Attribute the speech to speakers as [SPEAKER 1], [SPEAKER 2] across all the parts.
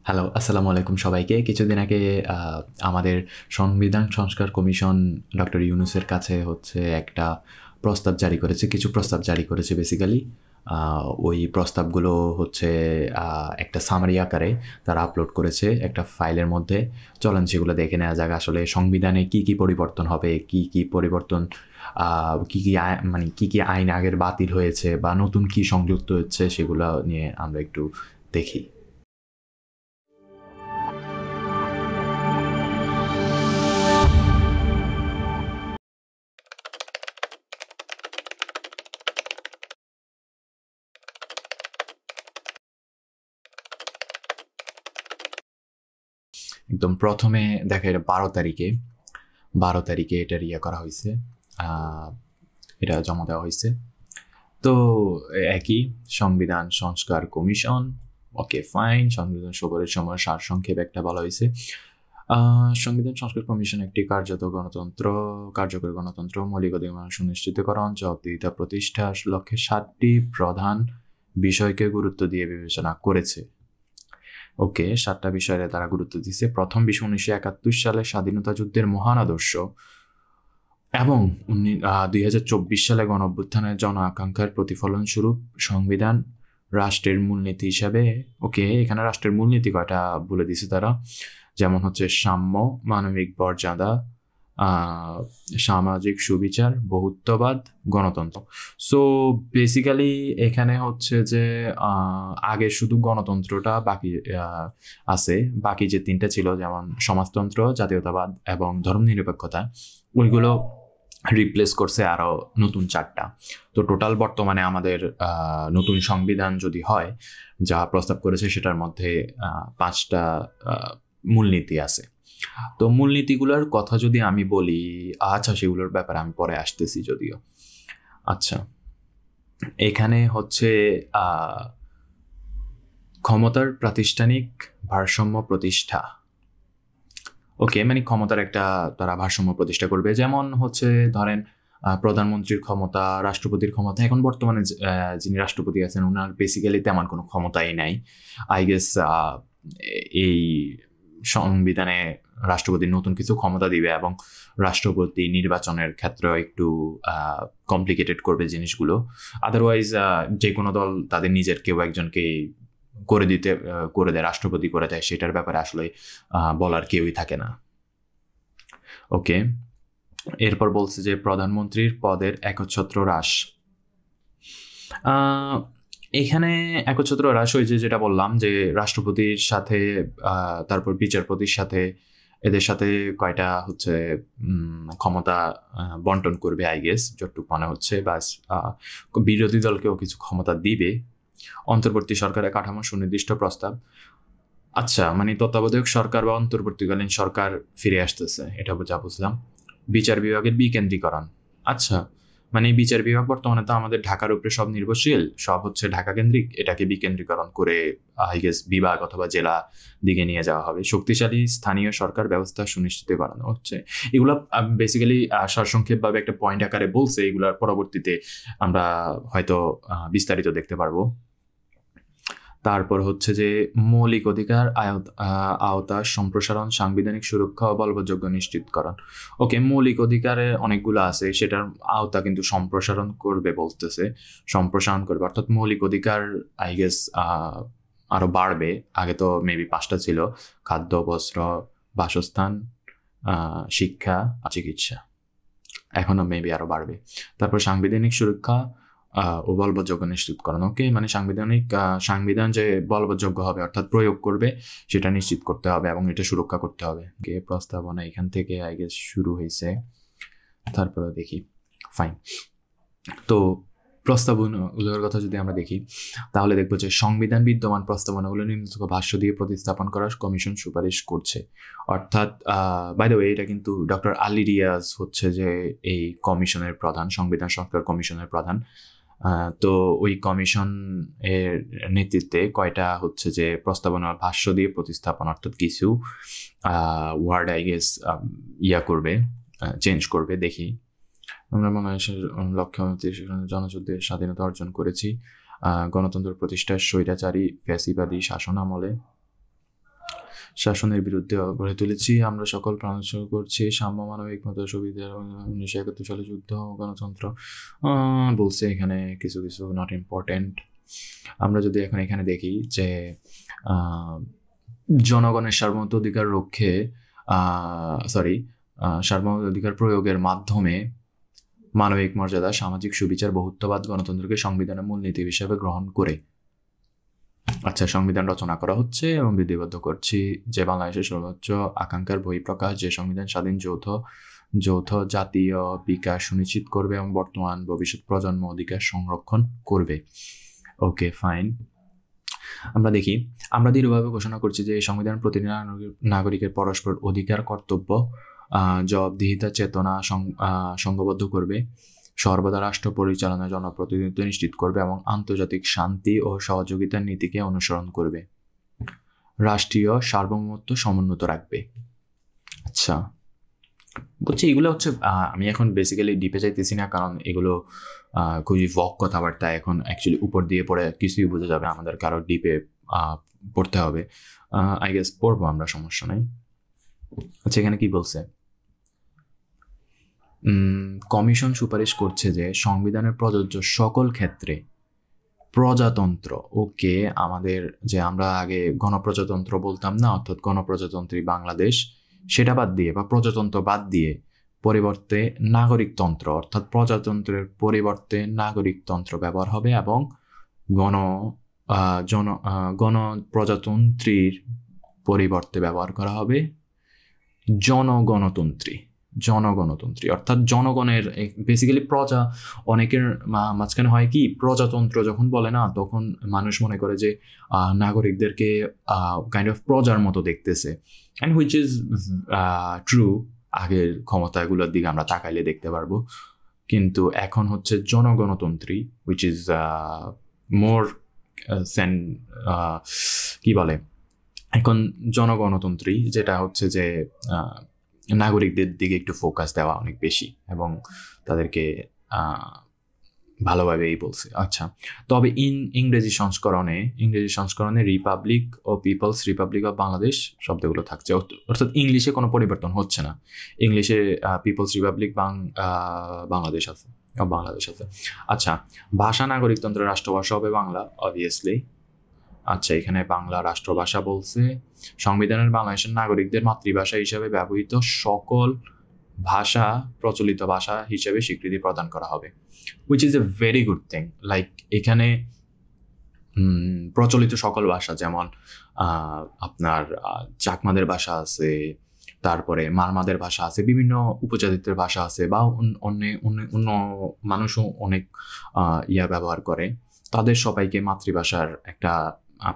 [SPEAKER 1] Hello, আসসালামু আলাইকুম সবাইকে। কিছুদিন আগে আ আমাদের সংবিধান সংস্কার কমিশন ডক্টর ইউনূসের কাছে হচ্ছে একটা প্রস্তাব জারি করেছে। কিছু প্রস্তাব জারি করেছে বেসিক্যালি। আ ওই প্রস্তাবগুলো হচ্ছে আ একটা সামারি আকারে তারা আপলোড করেছে একটা ফাইলের মধ্যে। চলেন সেগুলো দেখে নেওয়া যাক আসলে সংবিধানে কি পরিবর্তন হবে, কি পরিবর্তন আ কি আইন আগের বাতিল হয়েছে বা নতুন কি সংযুক্ত হচ্ছে সেগুলা নিয়ে আমরা একটু দেখি। একদম ১ম এ দেখা এটা ১২ তারিখে এটার করা হইছে। আ এটা জমা দেওয়া হইছে। তো একই সংবিধান সংস্কার কমিশন, ওকে ফাইন। সংবিধান সফরের সময় সারসংক্ষেপ একটা বলা হইছে। আ সংবিধান সংস্কার কমিশন একটি কার্যকর গণতন্ত্র, মৌলিক অধিকার সুনিশ্চিতকরণ, জবাবদিহিতা প্রতিষ্ঠার লক্ষ্যে ৭টি প্রধান বিষয়কে গুরুত্ব দিয়ে বিবেচনা করেছে। ওকে, ৭টা বিষয়ে তারা গুরুত্ব দিছে। প্রথম বিষয় ১৯৭১ সালে স্বাধীনতা যুদ্ধের মহান আদর্শ এবং ২০২৪ সালে গণঅভ্যুত্থানের জন আকাঙ্ক্ষার প্রতিফলন স্বরূপ সংবিধান রাষ্ট্রের মূলনীতি হিসাবে, ওকে এখানে রাষ্ট্রের মূলনীতি কয়টা বলে দিছে তারা, যেমন হচ্ছে সাম্য, মানবিক মর্যাদা, সামাজিক সুবিচার, বহুত্ববাদ, গণতন্ত্র। সো বেসিক্যালি এখানে হচ্ছে যে আগে শুধু গণতন্ত্রটা বাকি আছে, বাকি যে ৩টা ছিল যেমন সমাজতন্ত্র, জাতীয়তাবাদ এবং ধর্মনিরপেক্ষতা, ওইগুলো রিপ্লেস করছে আরো নতুন ৪টা। তো টোটাল বর্তমানে আমাদের নতুন সংবিধান যদি হয়, যা প্রস্তাব করেছে সেটার মধ্যে ৫টা মূলনীতি আছে। তো মূলনীতিগুলোর কথা যদি আমি বলি, আচ্ছা সেগুলোর ব্যাপারে আমি পরে আসতেছি যদিও। আচ্ছা, এখানে হচ্ছে ক্ষমতার প্রাতিষ্ঠানিক ভারসাম্য প্রতিষ্ঠা। ওকে, মানে ক্ষমতার একটা তারা ভারসাম্য প্রতিষ্ঠা করবে। যেমন হচ্ছে ধরেন প্রধানমন্ত্রীর ক্ষমতা, রাষ্ট্রপতির ক্ষমতা। এখন বর্তমানে যিনি রাষ্ট্রপতি আছেন ওনার বেসিক্যালি তেমন কোনো ক্ষমতাই নাই। আই গেস এই সংবিধানে রাষ্ট্রপতির নতুন কিছু ক্ষমতা দিবে এবং রাষ্ট্রপতি নির্বাচনের ক্ষেত্রে একটু কমপ্লিকেটেড করবে জিনিসগুলো। আদারওয়াইজ যে কোনো দল তাদের নিজের কেউ একজনকে করে দেয়, রাষ্ট্রপতি করে দেয়, সেটার ব্যাপারে আসলে বলার কেউই থাকে না। ওকে, এরপর বলছে যে প্রধানমন্ত্রীর পদের একচ্ছত্র হ্রাস। এখানে একচ্ছত্র হ্রাস হয়েছে, যেটা বললাম যে রাষ্ট্রপতির সাথে তারপর বিচারপতির সাথে এদের সাথে কয়টা হচ্ছে ক্ষমতা বন্টন করবে আই গেস, যতটুকু মনে হচ্ছে। বাস বিরোধী দলকেও কিছু ক্ষমতা দিবে। অন্তর্বর্তী সরকারের কাঠামো সুনির্দিষ্ট প্রস্তাব। আচ্ছা, মানে তত্ত্বাবধায়ক সরকার বা অন্তর্বর্তীকালীন সরকার ফিরে আসতেছে, এটা যা বুঝলাম। বিচার বিভাগের বিকেন্দ্রীকরণ। আচ্ছা, মানে বিচার বিভাগ বর্তমানে তো আমাদের ঢাকার উপরে সব নির্ভরশীল, সব হচ্ছে ঢাকা কেন্দ্রিক, এটাকে বিকেন্দ্রীকরণ করে আই গেস বিভাগ অথবা জেলা দিকে নিয়ে যাওয়া হবে। শক্তিশালী স্থানীয় সরকার ব্যবস্থা সুনিশ্চিত করানো হচ্ছে। এগুলো বেসিক্যালি সারসংক্ষেপভাবে একটা পয়েন্ট আকারে বলছে, এগুলোর পরবর্তীতে আমরা হয়তো বিস্তারিত দেখতে পারবো। তারপর হচ্ছে যে মৌলিক অধিকার আওতা সম্প্রসারণ, সাংবিধানিক সুরক্ষা ও বলবৎযোগ্য নিশ্চিতকরণ। ওকে, মৌলিক অধিকারে অনেকগুলো আছে, সেটার আওতা কিন্তু সম্প্রসারণ করবে বলতেছে, সম্প্রসারণ করবে, অর্থাৎ মৌলিক অধিকার আই গেস আরো বাড়বে। আগে তো মেবি 5টা ছিল, খাদ্য, বস্ত্র, বাসস্থান, শিক্ষা, চিকিৎসা। এখনো মেবি আরো বাড়বে। তারপর সাংবিধানিক সুরক্ষা ও বলবৎযোগ্য নিশ্চিতকরণ। ওকে, মানে সংবিধান যে বলবৎযোগ্য হবে অর্থাৎ প্রয়োগ করবে সেটা নিশ্চিত করতে হবে এবং এটা সুরক্ষা করতে হবে। প্রস্তাবনা এখান থেকে আই গেস শুরু হয়েছে, তারপরে দেখি। ফাইন। তো প্রস্তাবনাগুলোর কথা যদি আমরা দেখি তাহলে দেখবো যে সংবিধান বিদ্যমান প্রস্তাবনাগুলো নিম্নলিখিত ভাষ্য দিয়ে প্রতিস্থাপন করার কমিশন সুপারিশ করছে। অর্থাৎ বাই দ্য ওয়ে, এটা কিন্তু ডক্টর আলী রিয়াজ হচ্ছে যে এই কমিশনের প্রধান, সংবিধান সংস্কার কমিশনের প্রধান। তো ওই কমিশন এর নেতৃত্বে কয়টা হচ্ছে যে প্রস্তাবনা ভাষ্য দিয়ে প্রতিস্থাপন, অর্থাৎ কিছু ওয়ার্ড আই গেস করবে, চেঞ্জ করবে। দেখি, আমরা বাংলাদেশের লক্ষ্য জনযুদ্ধের স্বাধীনতা অর্জন করেছি, গণতন্ত্র প্রতিষ্ঠার স্বৈরাচারী ফ্যাসিবাদী শাসন আমলে শাসনের বিরুদ্ধে গড়ে তুলেছি। আমরা সকল প্রাণ উৎসর্গ করছি সাম্য, মানবিক মত, সুবিধা। 1971 সালে যুদ্ধ, গণতন্ত্র বলছে এখানে কিছু কিছু নট ইম্পর্টেন্ট। আমরা যদি এখন এখানে দেখি যে জনগণের সার্বভৌমত্ব অধিকার রক্ষে সার্বভৌমত্ব অধিকার প্রয়োগের মাধ্যমে মানবিক মর্যাদা, সামাজিক সুবিচার, বহুত্ববাদ, গণতন্ত্রকে সংবিধানের মূলনীতি হিসেবে গ্রহণ করে আচ্ছা সংবিধান রচনা করা হচ্ছে এবং বিধিবদ্ধ করছি যে বাংলাদেশের সর্বোচ্চ আকাঙ্ক্ষার বহিঃপ্রকাশ, যে সংবিধান স্বাধীন যৌথ জাতীয় বিকাশ সুনিশ্চিত করবে এবং বর্তমান ভবিষ্যৎ প্রজন্ম অধিকার সংরক্ষণ করবে। Okay fine. আমরা দেখি, আমরা দৃঢ়ভাবে ঘোষণা করছি যে এই সংবিধান প্রতিটি নাগরিকের পরস্পর অধিকার, কর্তব্য, জবাবদিহিতা চেতনা সংঘবদ্ধ করবে, সর্বদা রাষ্ট্র পরিচালনায় জনপ্রতিনিধিত্ব নিশ্চিত করবে এবং আন্তর্জাতিক শান্তি ও সহযোগিতার নীতিকে অনুসরণ করবে, রাষ্ট্রীয় সার্বভৌমত্ব সমুন্নত রাখবে। আচ্ছা বলছি এগুলো হচ্ছে আমি এখন বেসিক্যালি ডিপে যাইতেছি না, কারণ এগুলো খুবই ভগ কথাবার্তা। এখন অ্যাকচুয়ালি উপর দিয়ে পড়ে কিছুই বোঝা যাবে, আমাদের কারো ডিপে পড়তে হবে। আই গেস পড়বো আমরা, সমস্যা নাই। আচ্ছা এখানে কি বলছে? কমিশন সুপারিশ করছে যে সংবিধানের প্রযোজ্য সকল ক্ষেত্রে প্রজাতন্ত্র, ওকে আমাদের যে আমরা আগে গণপ্রজাতন্ত্র বলতাম না, অর্থাৎ গণপ্রজাতন্ত্রী বাংলাদেশ, সেটা বাদ দিয়ে বা প্রজাতন্ত্র বাদ দিয়ে পরিবর্তে নাগরিকতন্ত্র, অর্থাৎ প্রজাতন্ত্রের পরিবর্তে নাগরিকতন্ত্র ব্যবহার হবে এবং গণপ্রজাতন্ত্রীর পরিবর্তে ব্যবহার করা হবে জনগণতন্ত্রী, অর্থাৎ জনগণের বেসিক্যালি প্রজা। অনেকের মাঝখানে হয় কি, প্রজাতন্ত্র যখন বলে না, তখন মানুষ মনে করে যে নাগরিকদেরকে কাইন্ড অফ প্রজার মতো দেখতেছে, অ্যান্ড হুইচ ইজ ট্রু। আগের ক্ষমতাগুলোর দিকে আমরা তাকাইলে দেখতে পারবো, কিন্তু এখন হচ্ছে জনগণতন্ত্রী, হুইচ ইজ মোর কি বলে, এখন জনগণতন্ত্রী, যেটা হচ্ছে যে নাগরিকদের দিকে একটু ফোকাস দেওয়া অনেক বেশি এবং তাদেরকে ভালোভাবেই বলছে। আচ্ছা, তবে ইংরেজি সংস্করণে রিপাবলিক ও পিপলস রিপাবলিক অফ বাংলাদেশ শব্দগুলো থাকছে, অর্থাৎ ইংলিশে কোনো পরিবর্তন হচ্ছে না। ইংলিশে পিপলস রিপাবলিক বাংলাদেশ আছে। আচ্ছা, ভাষা নাগরিকতন্ত্রের রাষ্ট্রভাষা হবে বাংলা, অবভিয়াসলি। আচ্ছা, এখানে বাংলা রাষ্ট্রভাষা বলছে। সংবিধানের বাংলাদেশের নাগরিকদের মাতৃভাষা হিসেবে ব্যবহৃত সকল ভাষা প্রচলিত ভাষা হিসেবে স্বীকৃতি প্রদান করা হবে, which is a very good thing. Like এখানে প্রচলিত সকল ভাষা, যেমন আপনার চাকমাদের ভাষা আছে, তারপরে মারমাদের ভাষা আছে, বিভিন্ন উপজাতিদের ভাষা আছে, বা অন্য মানুষও অনেক ব্যবহার করে, তাদের সবাইকে মাতৃভাষার একটা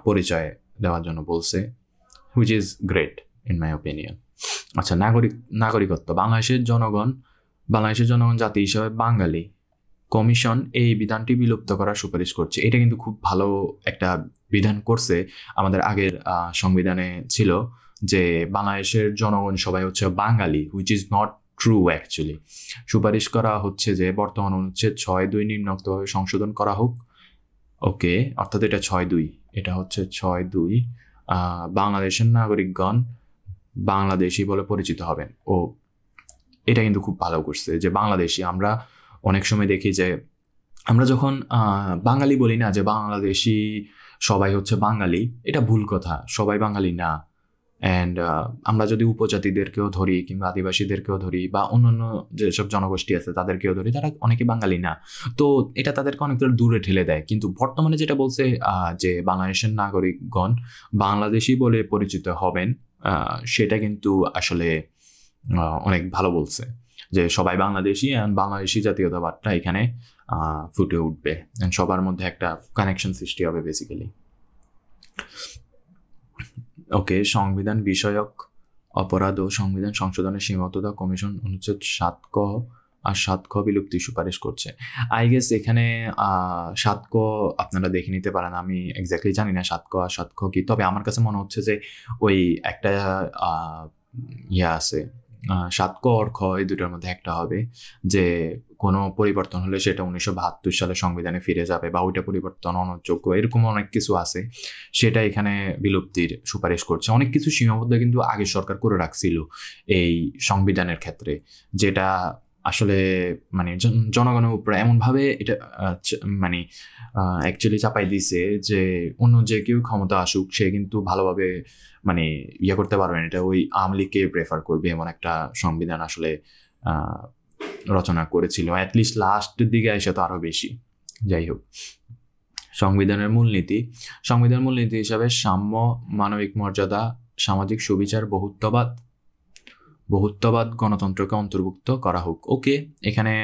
[SPEAKER 1] পরিচয় দেওয়ার জন্য বলছে, which is great in my opinion. আচ্ছা, নাগরিকত্ব। বাংলাদেশের জনগণ জাতি হিসাবে বাঙালি। কমিশন এই বিধানটি বিলুপ্ত করার সুপারিশ করছে। এটা কিন্তু খুব ভালো একটা বিধান করছে। আমাদের আগের সংবিধানে ছিল যে বাংলাদেশের জনগণ সবাই হচ্ছে Bangali, which is not true actually. সুপারিশ করা হচ্ছে যে বর্তমান অনুচ্ছেদ 6(2) নিম্নোক্তভাবে সংশোধন করা হোক। ওকে, অর্থাৎ এটা 6(2), এটা হচ্ছে 6(2). বাংলাদেশের নাগরিকগণ বাংলাদেশি বলে পরিচিত হবেন। ও এটা কিন্তু খুব ভালো করছে যে বাংলাদেশি। আমরা অনেক সময় দেখি যে আমরা যখন বাঙালি বলি না, যে বাংলাদেশি সবাই হচ্ছে বাঙালি, এটা ভুল কথা, সবাই বাঙালি না। অ্যান্ড আমরা যদি উপজাতিদেরকেও ধরি কিংবা আদিবাসীদেরকেও ধরি বা অন্যান্য যেসব জনগোষ্ঠী আছে তাদেরকেও ধরি, তারা অনেকে বাঙালি না, তো এটা তাদেরকে অনেকটা দূরে ঠেলে দেয়। কিন্তু বর্তমানে যেটা বলছে যে বাংলাদেশের নাগরিকগণ বাংলাদেশি বলে পরিচিত হবেন, সেটা কিন্তু আসলে অনেক ভালো বলছে যে সবাই বাংলাদেশি, অ্যান্ড বাংলাদেশি জাতীয়তাবাদটা এখানে ফুটে উঠবে, অ্যান্ড সবার মধ্যে একটা কানেকশন সৃষ্টি হবে বেসিক্যালি। ওকে, সংবিধান বিষয়ক অপরাধ ও সংবিধান সংশোধনের সীমাবদ্ধতা কমিশন অনুচ্ছেদ 7(ক) আর 7(খ) বিলুপ্তি সুপারিশ করছে। আই গেস এখানে 7(ক) আপনারা দেখে নিতে পারেন, আমি এক্স্যাক্টলি জানি না 7(ক) আর 7(খ) কি, তবে আমার কাছে মনে হচ্ছে যে ওই একটা আছে 7(ক) আর 7(খ) এই দুটোর মধ্যে একটা হবে, যে কোনো পরিবর্তন হলে সেটা 1972 সালে সংবিধানে ফিরে যাবে বা ওইটা পরিবর্তন অনযোগ্য, এরকম অনেক কিছু আছে, সেটা এখানে বিলুপ্তির সুপারিশ করছে। অনেক কিছু সীমাবদ্ধ কিন্তু আগের সরকার করে রাখছিল এই সংবিধানের ক্ষেত্রে, যেটা আসলে মানে জনগণের উপরে এমনভাবে এটা মানে অ্যাকচুয়ালি চাপাই দিছে যে অন্য যে কেউ ক্ষমতা আসুক সে কিন্তু ভালোভাবে মানে ইয়ে করতে পারবে না, এটা ওই আওয়ামী লীগকে প্রেফার করবে এমন একটা সংবিধান আসলে রচনা করেছিল। অ্যাটলিস্ট লাস্টের দিকে এসে তো আরো বেশি। যাই হোক, সংবিধানের মূলনীতি হিসাবে সাম্য, মানবিক মর্যাদা, সামাজিক সুবিচার, বহুত্ববাদ, গণতন্ত্রকে অন্তর্ভুক্ত করা হোক। ওকে, এখানে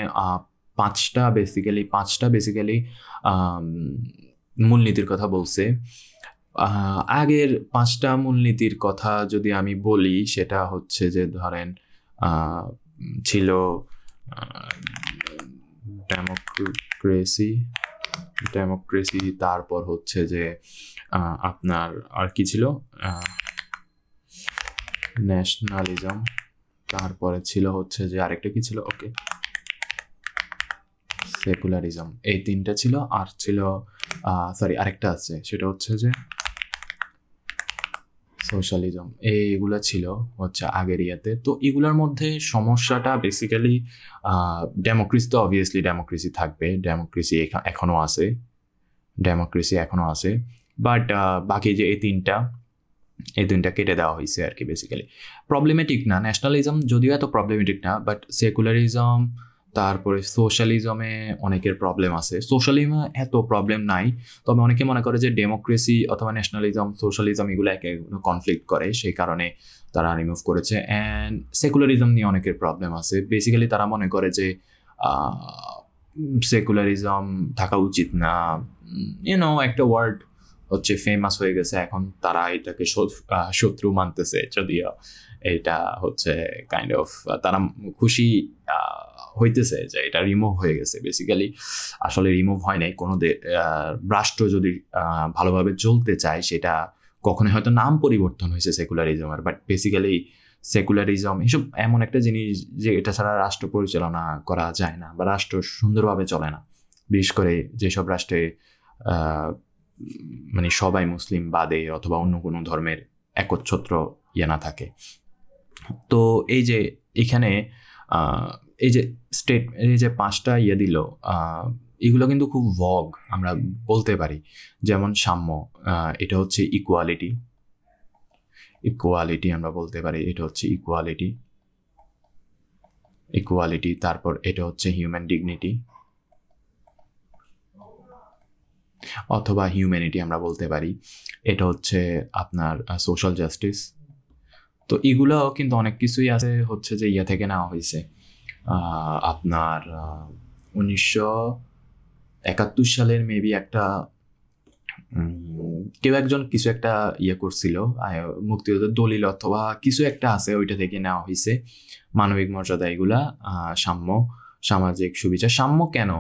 [SPEAKER 1] পাঁচটা বেসিক্যালি মূলনীতির কথা বলছে। আগের 5টা মূলনীতির কথা যদি আমি বলি, সেটা হচ্ছে যে ধরেন ছিল ডেমোক্রেসি, তারপর হচ্ছে যে আপনার আর কি ছিল, ন্যাশনালিজম, তারপরে ছিল হচ্ছে যে আরেকটা কি ছিল, ওকে সেকুলারিজম। এই 3টা ছিল। আর ছিল আরেকটা আছে, সেটা হচ্ছে যে সোশ্যালিজম। এইগুলা ছিল হচ্ছে আগের ইয়াতে। তো এগুলোর মধ্যে সমস্যাটা বেসিক্যালি ডেমোক্রেসি, তো অবভিয়াসলি ডেমোক্রেসি থাকবে, ডেমোক্রেসি এখনো আছে, বাট বাকি যে এই তিনটা কেটে দেওয়া হয়েছে আর কি। বেসিক্যালি প্রবলেমেটিক না, ন্যাশনালিজম যদিও এত প্রবলেমেটিক না, বাট সেকুলারিজম তারপরে সোশ্যালিজমে অনেকের প্রবলেম আছে। সোশ্যালিজমে এত প্রবলেম নাই, তবে অনেকে মনে করে যে ডেমোক্রেসি অথবা ন্যাশনালিজম, সোশ্যালিজম এগুলো একে কনফ্লিক্ট করে, সেই কারণে তারা রিমুভ করেছে। অ্যান্ড সেকুলারিজম নিয়ে অনেকের প্রবলেম আছে। বেসিক্যালি তারা মনে করে যে সেকুলারিজম থাকা উচিত না, একটা ওয়ার্ড হচ্ছে ফেমাস হয়ে গেছে এখন, তারা এটাকে শত্রু মানতেছে, যদিও এটা হচ্ছে কাইন্ড অফ তারা খুশি হইতেছে যে এটা রিমুভ হয়ে গেছে। বেসিক্যালি আসলে রিমুভ হয় নাই। কোনো রাষ্ট্র যদি ভালোভাবে চলতে চায়, সেটা কখনোই হয়তো নাম পরিবর্তন হয়েছে সেকুলারিজমের, বাট বেসিক্যালি সেকুলারিজম এসব এমন একটা জিনিস যে এটা ছাড়া রাষ্ট্র পরিচালনা করা যায় না বা রাষ্ট্র সুন্দরভাবে চলে না। বিশেষ করে যেসব রাষ্ট্রে মানে সবাই মুসলিম বাদে অথবা অন্য কোনো ধর্মের একচ্ছত্র না থাকে। তো এই যে এখানে এই যে 5টা দিল, এগুলো কিন্তু খুব ভগ আমরা বলতে পারি। যেমন সাম্য, এটা হচ্ছে ইকুয়ালিটি আমরা বলতে পারি, এটা হচ্ছে ইকুয়ালিটি। তারপর এটা হচ্ছে হিউম্যান ডিগনিটি অথবা হিউম্যানিটি আমরা বলতে পারি। এটা হচ্ছে আপনার সোশ্যাল জাস্টিস। তো এগুলাও কিন্তু অনেক কিছুই আছে হচ্ছে যে থেকে নেওয়া হয়েছে। আপনার 1971 সালের মেবি একটা কেউ একজন কিছু একটা করছিল, মুক্তিযুদ্ধের দলিল অথবা কিছু একটা আছে, ওইটা থেকে নেওয়া হয়েছে। মানবিক মর্যাদা, এগুলা সাম্য, সামাজিক সুবিচার। সাম্য কেন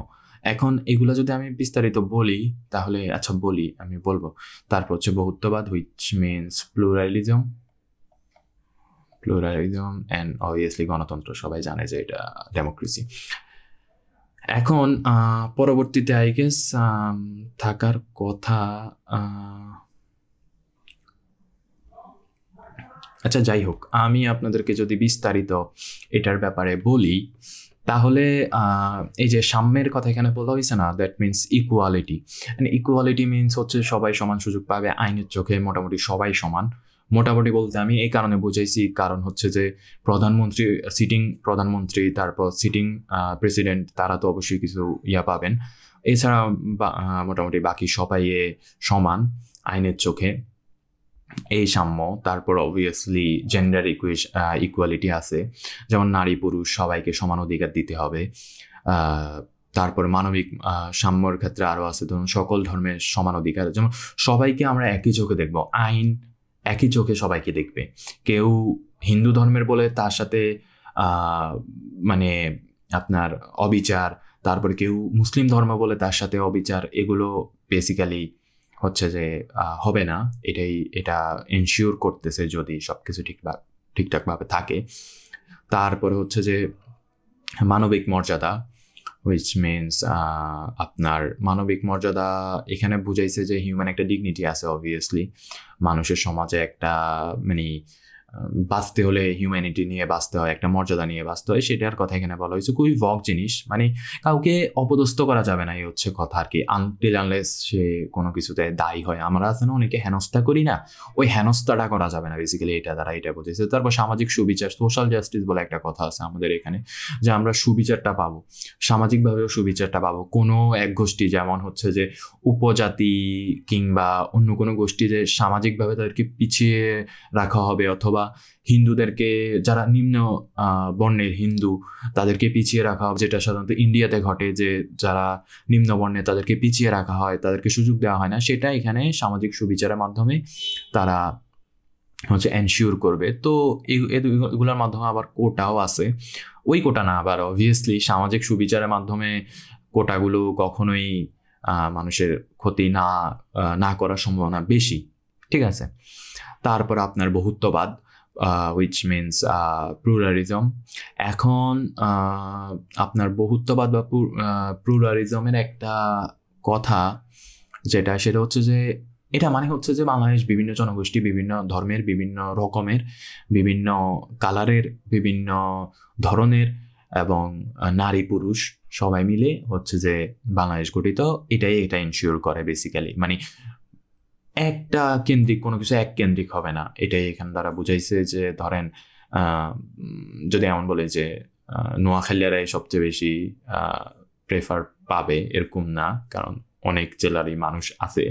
[SPEAKER 1] এখন এগুলা যদি আমি বিস্তারিত বলি তাহলে আমি বলবো। তারপর হচ্ছে বহুত্ববাদ, which means pluralism and obviously গণতন্ত্র, সবাই জানে যে এটা ডেমোক্রেসি। এখন পরবর্তীতে আই গেস থাকার কথা, আচ্ছা যাই হোক, আমি আপনাদেরকে যদি বিস্তারিত এটার ব্যাপারে বলি, তাহলে এই যে সাম্যের কথা এখানে বলা হয়েছে না, দ্যাট মিনস ইকুয়ালিটি মিনস হচ্ছে সবাই সমান সুযোগ পাবে আইনের চোখে, মোটামুটি সবাই সমান। মোটামুটি বলতে আমি এই কারণে বুঝাইছি, কারণ হচ্ছে যে সিটিং প্রধানমন্ত্রী তারপর সিটিং প্রেসিডেন্ট, তারা তো অবশ্যই কিছু পাবেন। এছাড়া মোটামুটি বাকি সবাই সমান আইনের চোখে, এই সাম্য। তারপর অবভিয়াসলি জেন্ডার ইকুয়ালিটি আছে, যেমন নারী পুরুষ সবাইকে সমান অধিকার দিতে হবে। তারপর মানবিক সাম্যর ক্ষেত্রে আরও আছে, ধরুন সকল ধর্মের সমান অধিকার, যেমন সবাইকে আমরা একই চোখে দেখব, আইন একই চোখে সবাইকে দেখবে। কেউ হিন্দু ধর্মের বলে তার সাথে মানে আপনার অবিচার, তারপর কেউ মুসলিম ধর্ম বলে তার সাথে অবিচার, এগুলো বেসিক্যালি হচ্ছে যে হবে না। এটা এনশিওর করতেছে যদি সবকিছু ঠিকঠাকভাবে থাকে। তারপরে হচ্ছে যে মানবিক মর্যাদা, হুইচ মিনস আপনার মানবিক মর্যাদা এখানে বুঝাইছে যে হিউম্যান একটা ডিগনিটি আছে অবভিয়াসলি, মানুষের সমাজে একটা মানে বাঁচতে হলে হিউম্যানিটি নিয়ে বাঁচতে হয়, একটা মর্যাদা নিয়ে বাঁচতে হয়, সেটার কথা এখানে বলা হয়েছে। খুবই ভগ জিনিস, মানে কাউকে অপদস্থ করা যাবে না, এই হচ্ছে কথা আর কি, আনটিল আনলেস সে কোনো কিছুতে দায়ী হয়। আমরা আছে না অনেকে হেনস্থা করি না, ওই হেনস্থাটা করা যাবে না বেসিক্যালি, এটা দ্বারা এটা বুঝেছে। তারপর সামাজিক সুবিচার, সোশ্যাল জাস্টিস বলে একটা কথা আছে আমাদের এখানে, যে আমরা সুবিচারটা পাবো, সামাজিকভাবেও সুবিচারটা পাবো। কোনো এক গোষ্ঠী যেমন হচ্ছে যে উপজাতি কিংবা অন্য কোনো গোষ্ঠী, যে সামাজিকভাবে তাদেরকে পিছিয়ে রাখা হবে, অথবা হিন্দুদেরকে, যারা নিম্ন বর্ণের হিন্দু তাদেরকে পিছিয়ে রাখা হবে, যেটা সাধারণত ইন্ডিয়াতে ঘটে, যে যারা নিম্ন বর্ণে তাদেরকে পিছিয়ে রাখা হয়, তাদেরকে সুযোগ দেওয়া হয় না, সেটা এখানে সামাজিক সুবিচারের মাধ্যমে তারা হচ্ছে এনশিওর করবে। তো এগুলোর মাধ্যমে আবার কোটাও আছে, ওই কোটা না, আবার অবভিয়াসলি সামাজিক সুবিচারের মাধ্যমে কোটাগুলো কখনোই মানুষের ক্ষতি না করার সম্ভাবনা বেশি, ঠিক আছে। তারপর আপনার বহুত্ববাদ, হুইচ মিনস প্লুরালিজম। এখন আপনার বহুত্ববাদ বা প্লুরালিজমের একটা কথা সেটা হচ্ছে যে, এটা মানে হচ্ছে যে বাংলাদেশ বিভিন্ন জনগোষ্ঠী, বিভিন্ন ধর্মের, বিভিন্ন রকমের, বিভিন্ন কালারের, বিভিন্ন ধরনের এবং নারী পুরুষ সবাই মিলে হচ্ছে যে বাংলাদেশ গঠিত, এটা ইনশিওর করে বেসিক্যালি। মানে একটা কেন্দ্রিক কোনো কিছু এক কেন্দ্রিক হবে না, এটাই এখানে দ্বারা বুঝাইছে। যে ধরেন যদি এমন বলে যে নোয়াখালীরাই সবচেয়ে বেশি প্রেফার পাবে, এরকম না, কারণ অনেক জেলারই মানুষ আছে।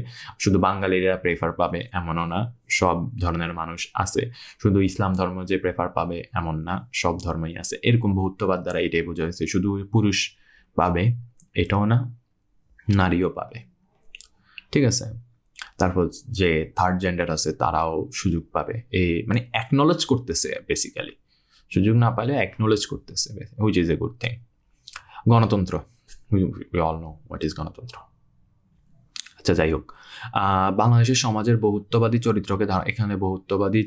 [SPEAKER 1] শুধু বাঙালিরা প্রেফার পাবে এমনও না, সব ধরনের মানুষ আছে। শুধু ইসলাম ধর্ম যে প্রেফার পাবে এমন না, সব ধর্মই আছে। এরকম বহুত্ববাদ দ্বারা এটাই বোঝা হয়েছে। শুধু পুরুষ পাবে এটাও না, নারীও পাবে, ঠিক আছে। তারপর যে থার্ড জেন্ডার আছে তারাও সুযোগ পাবে, মানে অ্যাকনোলেজ করতেছে বেসিক্যালি, সুযোগ না পাইলে অ্যাকনোলেজ করতেছে, which is a good thing. গণতন্ত্র, we all know what is গণতন্ত্র। আচ্ছা, যাই হোক, বাংলাদেশের সমাজের বহুত্ববাদী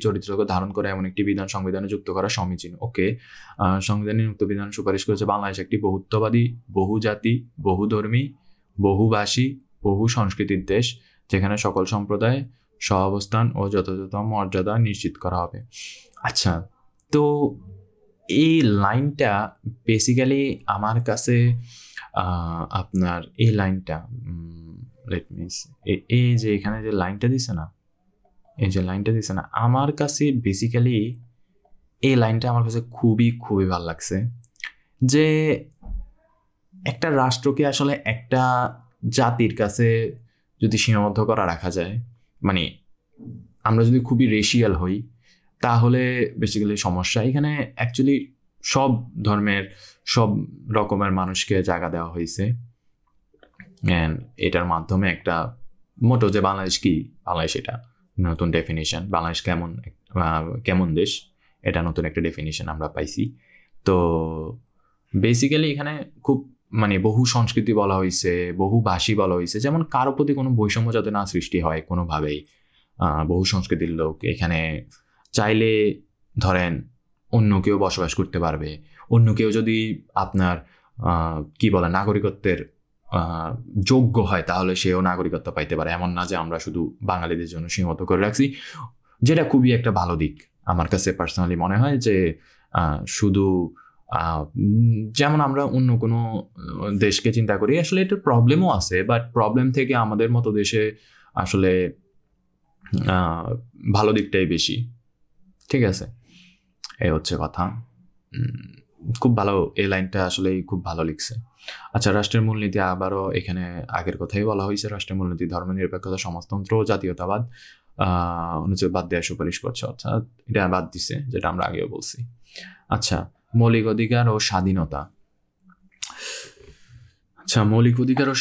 [SPEAKER 1] চরিত্রকে ধারণ করে এমন একটি বিধান সংবিধানে যুক্ত করা সমীচীন। ওকে, সংবিধানে উক্ত বিধান সুপারিশ করেছে। বাংলাদেশ একটি বহুত্ববাদী, বহুজাতি, বহুধর্মী, বহুভাষী, বহু সংস্কৃতির দেশ, যেখানে সকল সম্প্রদায় সহাবস্থান ও যথাযথ মর্যাদা নিশ্চিত করা হবে। আচ্ছা, তো এই লাইনটা বেসিক্যালি আমার কাছে আপনার এই লাইনটা লেট মিস এই যে এখানে যে লাইনটা দিছে না, আমার কাছে বেসিক্যালি এই লাইনটা আমার কাছে খুবই খুবই ভালো লাগছে। যে একটা রাষ্ট্রকে আসলে একটা জাতির কাছে যদি সীমাবদ্ধ করা রাখা যায়, মানে আমরা যদি খুবই রেশিয়াল হই তাহলে বেসিক্যালি সমস্যা। এখানে অ্যাকচুয়ালি সব ধর্মের, সব রকমের মানুষকে জায়গা দেওয়া হয়েছে, এটার মাধ্যমে একটা মোটো যে বাংলাদেশ কি, বাংলাদেশ এটা নতুন ডেফিনিশন, বাংলাদেশ কেমন দেশ, এটা নতুন একটা ডেফিনিশন আমরা পাইছি। তো বেসিক্যালি এখানে খুব মানে বহু সংস্কৃতি বলা হয়েছে, বহু ভাষী বলা হয়েছে, যেমন কারো প্রতি কোনো বৈষম্য যাতে না সৃষ্টি হয় কোনোভাবেই। বহু সংস্কৃতির লোক এখানে চাইলে ধরেন অন্য কেউ বসবাস করতে পারবে, অন্য কেউ যদি আপনার কি বলে নাগরিকত্বের যোগ্য হয় তাহলে সেও নাগরিকত্ব পাইতে পারে। এমন না যে আমরা শুধু বাঙালিদের জন্য সীমাবদ্ধ করে রাখছি, যেটা খুবই একটা ভালো দিক আমার কাছে পার্সোনালি মনে হয়। যে শুধু যেমন আমরা অন্য কোনো দেশকে চিন্তা করি, আসলে এটার প্রবলেমও আছে, বাট প্রবলেম থেকে আমাদের মতো দেশে আসলে ভালো দিকটাই বেশি, ঠিক আছে। এই হচ্ছে কথা। খুব ভালো, এই লাইনটা আসলে খুব ভালো লিখছে। আচ্ছা, রাষ্ট্রের মূলনীতি আবারও এখানে আগের কথাই বলা হয়েছে। রাষ্ট্রের মূলনীতি ধর্মনিরপেক্ষতা, সমাজতন্ত্র ও জাতীয়তাবাদ অনুচ্ছেদ বাদ দেওয়ার সুপারিশ করছে, অর্থাৎ এটা বাদ দিছে, যেটা আমরা আগেও বলছি। আচ্ছা, মৌলিক অধিকার ও স্বাধীনতা। আচ্ছা, মৌলিক অধিকার ও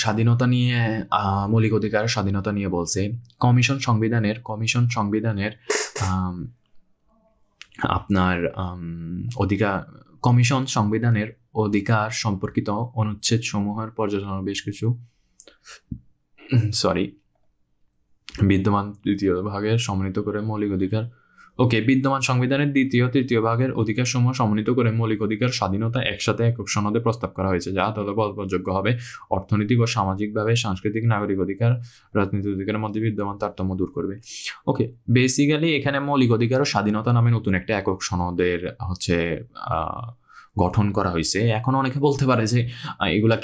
[SPEAKER 1] স্বাধীনতা নিয়ে বলছে কমিশন সংবিধানের আপনার কমিশন সংবিধানের অধিকার সম্পর্কিত অনুচ্ছেদ সমূহের পর্যালোচনা বেশ কিছু বিদ্যমান তৃতীয় ভাগের সমন্বিত করে মৌলিক অধিকার ও ওকে, বিদ্যমান সংবিধানের দ্বিতীয় তৃতীয় ভাগের অধিকার সমূহ সমন্বিত করে মৌলিক অধিকার স্বাধীনতা একসাথে একক সনদে প্রস্তাব করা হয়েছে, যা তদযোগ্য হবে। অর্থনৈতিক ও সামাজিকভাবে সাংস্কৃতিক নাগরিক অধিকার রাজনৈতিক অধিকারের মধ্যে বিদ্যমান তারতম্য দূর করবে। ওকে, বেসিক্যালি এখানে মৌলিক অধিকার ও স্বাধীনতা নামে নতুন একটা একক সনদের হচ্ছে গঠন করা হয়েছে। এখন অনেকে বলতে পারে যে এগুলা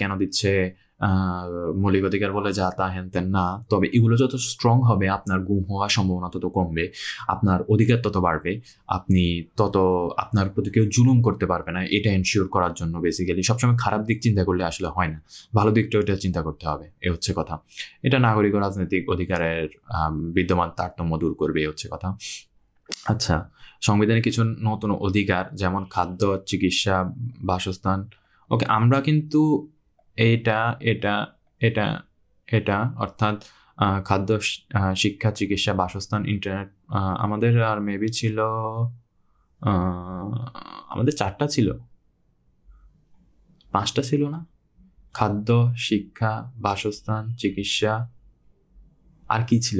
[SPEAKER 1] কেন দিচ্ছে, মৌলিক অধিকার বলে যা তা হেন তেন না। তবে এগুলো যত স্ট্রং হবে আপনার গুম হওয়ার সম্ভাবনা তত কমবে, আপনার অধিকার তত বাড়বে, আপনি তত আপনার প্রতি কেউ জুলুম করতে পারবে না। এটা এনশিওর করার জন্য বেসিক্যালি সবসময় খারাপ দিক চিন্তা করলে আসলে হয় না, ভালো দিকটা এটা চিন্তা করতে হবে। এ হচ্ছে কথা। এটা নাগরিক ও রাজনৈতিক অধিকারের বিদ্যমান তারতম্য দূর করবে, এ হচ্ছে কথা। আচ্ছা, সংবিধানে কিছু নতুন অধিকার যেমন খাদ্য, চিকিৎসা, বাসস্থান। ওকে, আমরা কিন্তু এটা এটা এটা এটা অর্থাৎ খাদ্য, শিক্ষা, চিকিৎসা, বাসস্থান, ইন্টারনেট, আমাদের আর মেবি ছিল আমাদের 4টা ছিল, 5টা ছিল না? খাদ্য, শিক্ষা, বাসস্থান, চিকিৎসা, আর কি ছিল?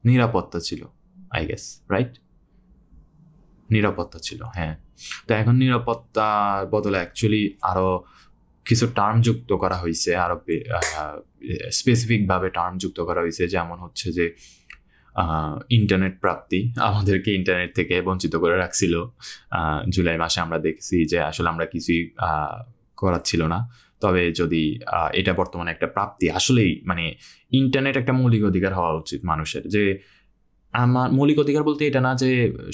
[SPEAKER 1] নিরাপত্তা ছিল, আই গেস, রাইট? নিরাপত্তা ছিল, হ্যাঁ। তো এখন নিরাপত্তার বদলে অ্যাকচুয়ালি আরো কিছু টার্ম যুক্ত করা হয়েছে, আরো স্পেসিফিক ভাবে টার্ম যুক্ত করা হয়েছে। যেমন হচ্ছে যে ইন্টারনেট প্রাপ্তি, আমাদেরকে ইন্টারনেট থেকে বঞ্চিত করে রাখছিল। জুলাই মাসে আমরা দেখছি যে আসলে আমরা কিছুই করার ছিল না। তবে যদি এটা বর্তমানে একটা প্রাপ্তি, আসলেই মানে ইন্টারনেট একটা মৌলিক অধিকার হওয়া উচিত মানুষের। যে আমার মৌলিক অধিকার বলতে এটা না যে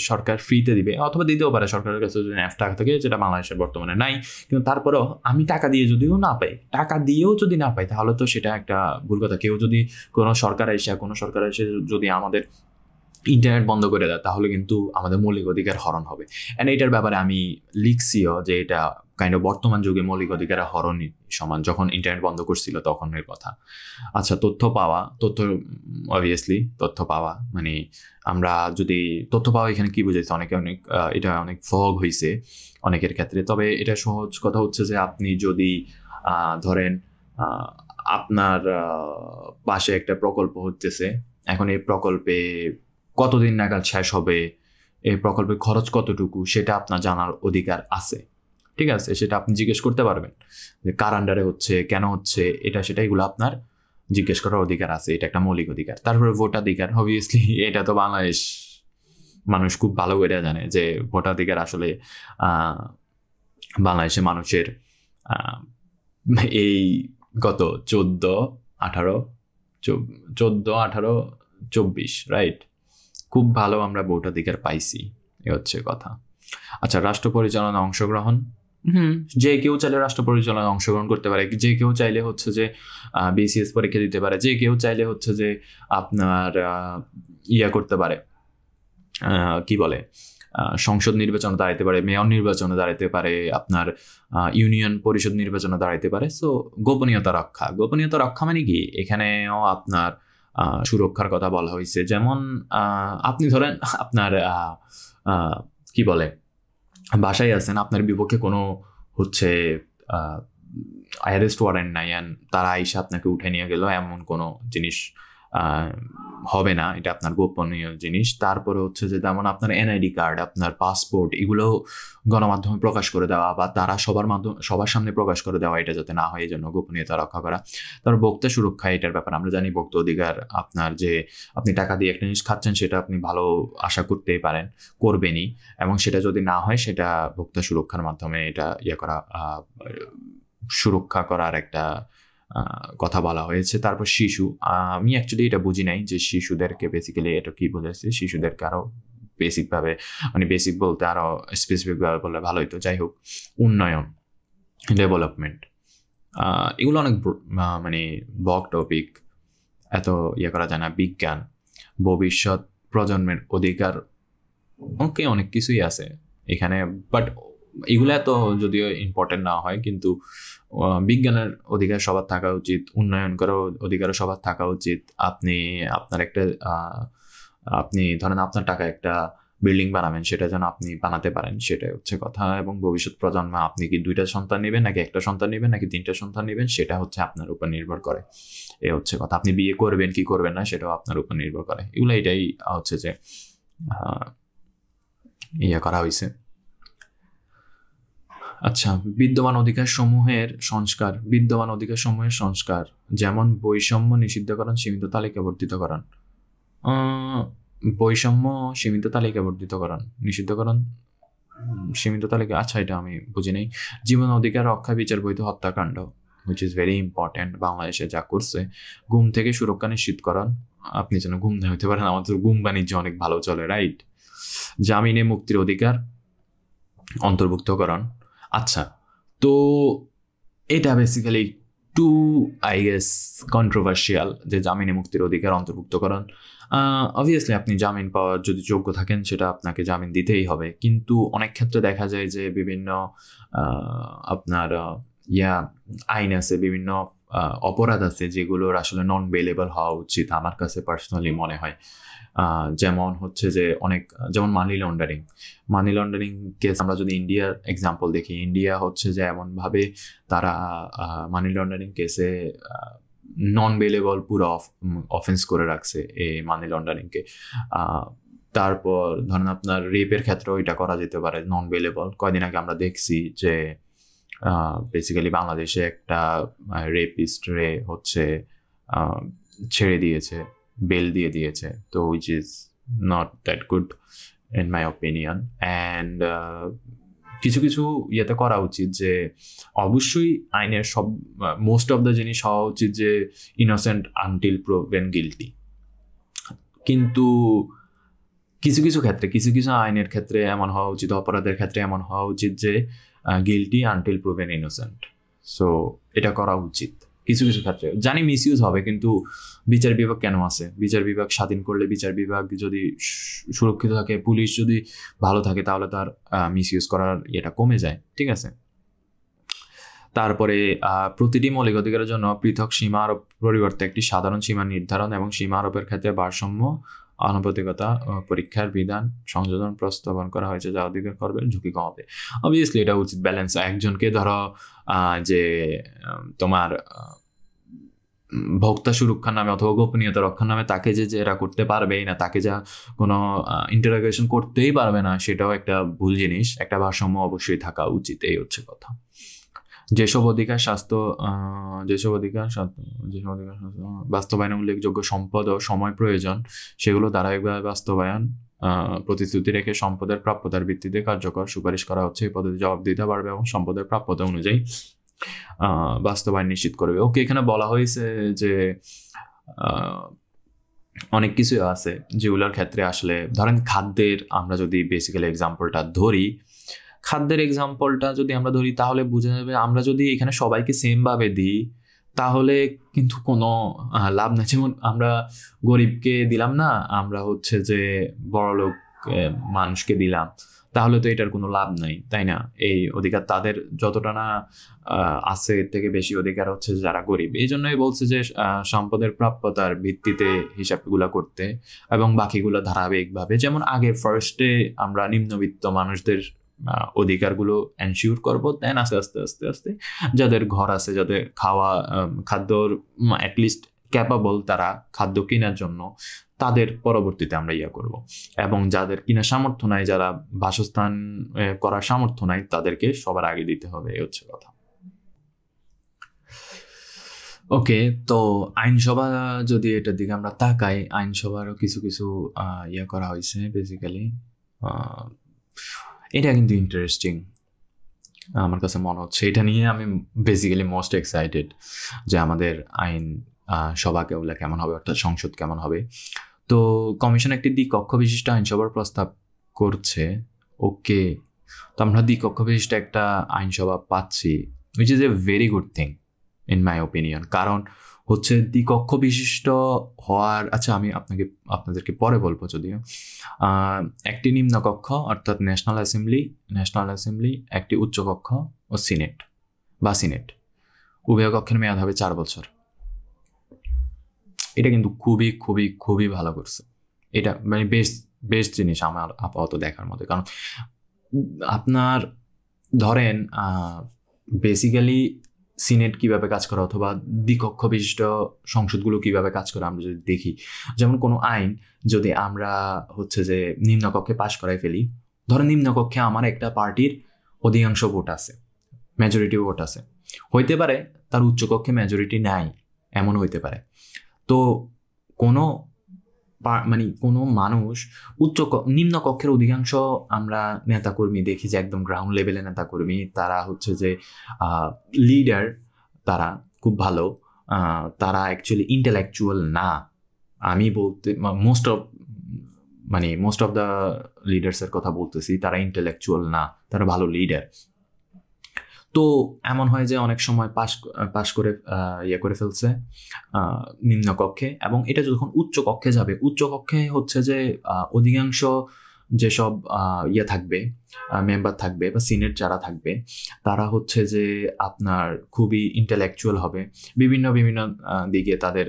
[SPEAKER 1] সরকার ফ্রিতে দিবে, অথবা দিতেও পারে সরকারের কাছে যদি ন্যাফ টাকা থাকে, যেটা বাংলাদেশের বর্তমানে নাই। কিন্তু তারপরেও আমি টাকা দিয়ে যদিও না পাই, টাকা দিয়েও যদি না পাই, তাহলে তো সেটা একটা ভুল কথা। কেউ যদি কোনো সরকার এসে যদি আমাদের ইন্টারনেট বন্ধ করে দেয়, তাহলে কিন্তু আমাদের মৌলিক অধিকার হরণ হবে। অ্যান্ড এটার ব্যাপারে আমি লিখছিও যে এটা কাইন্ড অফ বর্তমান যুগে মৌলিক অধিকারের হরণই সমান, যখন ইন্টারনেট বন্ধ করছিল তখনের কথা। আচ্ছা, তথ্য অবভিয়াসলি তথ্য পাওয়া মানে আমরা যদি তথ্য পাওয়া, এখানে কি বুঝাইছে, এটা অনেক ফগ হয়েছে অনেকের ক্ষেত্রে। তবে এটা সহজ কথা হচ্ছে যে আপনি যদি ধরেন আপনার পাশে একটা প্রকল্প হচ্ছে, এখন এই প্রকল্পে কতদিন নাগাদ শেষ হবে, এই প্রকল্পের খরচ কতটুকু, সেটা আপনার জানার অধিকার আছে। ঠিক আছে, সেটা আপনি জিজ্ঞেস করতে পারবেন যে কার আন্ডারে হচ্ছে, কেন হচ্ছে, সেটা এগুলো আপনার জিজ্ঞেস করার অধিকার আছে। এটা একটা মৌলিক অধিকার। তারপরে ভোটাধিকার, অবভিয়াসলি এটা তো বাংলাদেশ মানুষ খুব ভালো করে জানে যে ভোটাধিকার আসলে বাংলাদেশের মানুষের এই গত 14-18-24 রাইট, খুব ভালো আমরা ভোটাধিকার পাইছি, এ হচ্ছে কথা। আচ্ছা, রাষ্ট্র পরিচালনা অংশগ্রহণ, যে কেউ চাইলে রাষ্ট্র পরিচালনা অংশগ্রহণ করতে পারে, যে কেউ চাইলে হচ্ছে যে বিসিএস পরীক্ষা দিতে পারে, যে কেউ চাইলে হচ্ছে যে আপনার করতে পারে, কি বলে, সংসদ নির্বাচনে দাঁড়াইতে পারে, মেয়র নির্বাচনে দাঁড়াইতে পারে, আপনার ইউনিয়ন পরিষদ নির্বাচনে দাঁড়াইতে পারে। সো গোপনীয়তা রক্ষা মানে কি, এখানেও আপনার সুরক্ষার কথা বলা হয়েছে। যেমন আপনি ধরেন আপনার কি বলে বাসায় আছেন, আপনার বিপক্ষে কোনো হচ্ছে অ্যারেস্ট ওয়ারেন্ট নাই, তারা আইসা আপনাকে উঠে নিয়ে গেল, এমন কোনো জিনিস হবে না, এটা আপনার গোপনীয় জিনিস। তারপরে হচ্ছে যে যেমন আপনার এনআইডি কার্ড, আপনার পাসপোর্ট, এগুলো গণমাধ্যমে প্রকাশ করে দেওয়া বা তারা সবার সামনে প্রকাশ করে দেওয়া, এটা যাতে না হয় এই জন্য গোপনীয়তা রক্ষা করা। তারপর ভোক্তা সুরক্ষা, এটার ব্যাপারে আমরা জানি ভোক্তা অধিকার আপনার যে আপনি টাকা দিয়ে একটা জিনিস খাচ্ছেন, সেটা আপনি ভালো আশা করতেই পারেন, করবেনই, এবং সেটা যদি না হয় সেটা ভোক্তা সুরক্ষার মাধ্যমে এটা করা, সুরক্ষা করার একটা কথা বলা হয়েছে। তারপর শিশু, আমি অ্যাকচুয়ালি এটা বুঝি নাই যে শিশুদেরকে বেসিক্যালি এটা কি বোঝাচ্ছে, শিশুদেরকে আরো বেসিকভাবে মানে বেসিক বলতে আরো স্পেসিফিকভাবে বললে ভালো হতো। যাই হোক, উন্নয়ন, ডেভেলপমেন্ট, এগুলো অনেক মানে বগ টপিক, এত করা যায় না। বিজ্ঞান, ভবিষ্যৎ প্রজন্মের অধিকার, ওকে অনেক কিছুই আছে এখানে, বাট এগুলো এত যদিও ইম্পর্টেন্ট না হয়, কিন্তু বিজ্ঞানের অধিকার সবার থাকা উচিত, উন্নয়ন করার অধিকারও সবার থাকা উচিত। আপনি ধরেন আপনার টাকা একটা বিল্ডিং বানাবেন, সেটা যেন আপনি বানাতে পারেন, সেটাই হচ্ছে কথা। এবং ভবিষ্যৎ প্রজন্ম, আপনি কি 2টা সন্তান নেবেন নাকি 1টা সন্তান নেবেন নাকি 3টা সন্তান নেবেন, সেটা হচ্ছে আপনার উপর নির্ভর করে, এ হচ্ছে কথা। আপনি বিয়ে করবেন কি করবেন না, সেটাও আপনার উপর নির্ভর করে। এটাই হচ্ছে যে ইয়ে করা হয়েছে। আচ্ছা, বিদ্যমান অধিকার সমূহের সংস্কার যেমন বৈষম্য নিষিদ্ধকরণ, সীমিত তালিকাবর্তিতকরণ। বৈষম্য সীমিত তালিকাবর্তিতকরণ, নিষিদ্ধকরণ সীমিত তালিকা, আচ্ছা এটা আমি বুঝি নাই। জীবন অধিকার রক্ষা, বিচার বৈধ হত্যাকাণ্ড, হুইচ ইজ ভেরি ইম্পর্টেন্ট বাংলাদেশে যা করছে। গুম থেকে সুরক্ষা নিশ্চিতকরণ, আপনি যেন গুম না হতে পারেন, আমাদের গুম বাণিজ্য অনেক ভালো চলে, রাইট। জামিনে মুক্তির অধিকার অন্তর্ভুক্তকরণ। আচ্ছা, তো এটা basically too I guess controversial, যে জামিনে মুক্তির অধিকার অন্তর্ভুক্তকরণ। অবভিয়াসলি আপনি জামিন পাওয়ার যদি যোগ্য থাকেন সেটা আপনাকে জামিন দিতেই হবে, কিন্তু অনেক ক্ষেত্রে দেখা যায় যে বিভিন্ন আপনার আইন আছে, বিভিন্ন অপরাধ আছে যেগুলোর আসলে নন বেলেবল হওয়া উচিত, আমার কাছে পার্সোনালি মনে হয়। যেমন হচ্ছে যে যেমন মানি লন্ডারিং কেস আমরা যদি ইন্ডিয়ার এক্সাম্পল দেখি, ইন্ডিয়া হচ্ছে যে এমনভাবে তারা মানি লন্ডারিং কেসে নন বেলেবল পুরো অফেন্স করে রাখছে এই মানি লন্ডারিংকে। তারপর ধরেন আপনার রেপের ক্ষেত্রেও এটা করা যেতে পারে নন বেলেবল। কয়দিন আগে আমরা দেখছি যে বেসিক্যালি বাংলাদেশে একটা রেপিস্টরে হচ্ছে ছেড়ে দিয়েছে, বেল দিয়ে দিয়েছে, তো which is not that good in my opinion. And কিছু কিছু ইয়েতে করা উচিত যে অবশ্যই আইনের সব মোস্ট অফ দ্য জিনিস হওয়া উচিত যে ইনোসেন্ট আনটিল প্রুভেন গিলটি, কিন্তু কিছু কিছু আইনের ক্ষেত্রে এমন হওয়া উচিত, অপরাধের ক্ষেত্রে এমন হওয়া উচিত যে guilty until proven innocent. So এটা করা উচিত কিছু কিছু ক্ষেত্রে। জানি মিসইউজ হবে, কিন্তু বিচার বিভাগ কেন আছে? বিচার বিভাগ স্বাধীন করলে, বিচার বিভাগ যদি সুরক্ষিত থাকে, পুলিশ যদি ভালো থাকে, তাহলে তার মিসইউজ করার এটা কমে যায়, ঠিক আছে। তারপরে প্রতিটি মৌলিক অধিকারের জন্য পৃথক সীমা আরোপ পরিবর্তে একটি সাধারণ সীমা নির্ধারণ এবং সীমা আরোপের ক্ষেত্রে ভারসাম্য, আনুপাতিকতা পরীক্ষার বিধান সংযোজন প্রস্তাবন করা হয়েছে, যা অধিকার করবে ঝুঁকি কমাবে। অবভিয়াসলি এটা উচিত ব্যালেন্স। একজনকে ধরো যে তোমার ভোক্তা সুরক্ষার নামে অথবা গোপনীয়তা রক্ষার নামে তাকে যে এরা করতে পারবেই না, তাকে যা কোনো ইন্টারোগেশন করতেই পারবে না, সেটাও একটা ভুল জিনিস। একটা ভারসাম্য অবশ্যই থাকা উচিত, এই হচ্ছে কথা। যেসব অধিকার বাস্তবায়নে উল্লেখযোগ্য সম্পদ ও সময় প্রয়োজন, সেগুলো ধারাবাহিকভাবে বাস্তবায়ন প্রতিশ্রুতি রেখে সম্পদের প্রাপ্যতার ভিত্তিতে কার্যকর সুপারিশ করা হচ্ছে। এই পদ্ধতি জবাবদিহিতা বাড়বে এবং সম্পদের প্রাপ্যতা অনুযায়ী বাস্তবায়ন নিশ্চিত করবে। ওকে, এখানে বলা হয়েছে যে অনেক কিছু আছে যেগুলোর ক্ষেত্রে আসলে ধরেন খাদ্যের, আমরা যদি বেসিক্যালি এক্সাম্পলটা ধরি, তাহলে বোঝা যাবে আমরা যদি এখানে সবাইকে সেম ভাবে দিই তাহলে কিন্তু কোনো লাভ নেই। যেমন আমরা গরিবকে দিলাম না, আমরা হচ্ছে যে বড়লোক মানুষকে দিলাম, তাহলে তো এটার কোনো লাভ নাই, তাই না? এই অধিকার তাদের যতটা না আছে, এর থেকে বেশি অধিকার হচ্ছে যারা গরিব। এই জন্যই বলছে যে সম্পদের প্রাপ্যতার ভিত্তিতে হিসাবগুলো করতে এবং বাকিগুলো ধারাবাহিকভাবে, যেমন আগে ফার্স্টে আমরা নিম্নবিত্ত মানুষদের অধিকারগুলো এনশিওর করবো, দেন আস্তে আস্তে আস্তে আস্তে যাদের ঘর আছে, যাদের খাদ্যর অ্যাটলিস্ট ক্যাপাবল, তারা খাদ্য কেনার জন্য, তাদের পরবর্তীতে আমরা করব। এবং যাদের কিনা সামর্থ্য নাই, যারা বাসস্থান করার সামর্থ্য নাই, তাদেরকে সবার আগে দিতে হবে, এই হচ্ছে কথা। ওকে, তো আইনসভা যদি এটার দিকে আমরা তাকাই, আইনসভারও কিছু কিছু করা হয়েছে বেসিক্যালি। এটা কিন্তু ইন্টারেস্টিং আমার কাছে মনে হচ্ছে। এটা নিয়ে আমি বেসিক্যালি মোস্ট এক্সাইটেড যে আমাদের আইন সভা কেমন হবে, অর্থাৎ সংসদ কেমন হবে। তো কমিশন একটি দ্বিকক্ষ বিশিষ্ট আইনসভার প্রস্তাব করছে। ওকে, তো আমরা দ্বিকক্ষ বিশিষ্ট একটা আইনসভা পাচ্ছি, which is a very good thing in my opinion. কারণ হচ্ছে দ্বিকক্ষ বিশিষ্ট হওয়ার, আচ্ছা আমি আপনাদেরকে পরে বলবো যদিও, একটি নিম্নকক্ষ অর্থাৎ ন্যাশনাল অ্যাসেম্বলি, একটি উচ্চকক্ষ ও সিনেট, উভয় কক্ষের মেয়াদ হবে 4 বছর। এটা কিন্তু খুবই খুবই খুবই ভালো করছে। এটা মানে বেস্ট জিনিস আমার আপাতত দেখার মধ্যে। কারণ আপনার ধরেন বেসিক্যালি সিনেট কিভাবে কাজ করে অথবা দ্বিকক্ষ বিশিষ্ট সংসদগুলো কিভাবে কাজ করে আমরা যদি দেখি, যেমন কোনো আইন যদি আমরা হচ্ছে যে নিম্নকক্ষে পাশ করাই ফেলি, ধরো নিম্নকক্ষে আমার একটা পার্টির অধিকাংশ ভোট আছে, মেজরিটি ভোট আছে, হইতে পারে তার উচ্চকক্ষে মেজরিটি নাই, এমন হইতে পারে। তো কোনো মানে কোনো মানুষ নিম্নকক্ষের অধিকাংশ আমরা নেতাকর্মী দেখি যে একদম গ্রাউন্ড লেভেলে নেতাকর্মী, তারা হচ্ছে যে লিডার, তারা খুব ভালো, তারা অ্যাকচুয়ালি ইন্টেলেকচুয়াল না। আমি বলতে মোস্ট অফ দ্য লিডার্সের কথা বলতেছি, তারা ইন্টেলেকচুয়াল না, তারা ভালো লিডার। তো এমন হয় যে অনেক সময় পাশ করে ইয়ে করে ফেলছে নিম্নকক্ষে, এবং এটা যখন উচ্চ কক্ষে যাবে, উচ্চ কক্ষে হচ্ছে যে অধিকাংশ যেসব ইয়ে থাকবে, মেম্বার থাকবে বা সিনেট যারা থাকবে, তারা হচ্ছে যে আপনার খুবই ইন্টেলেকচুয়াল হবে, বিভিন্ন দিকে তাদের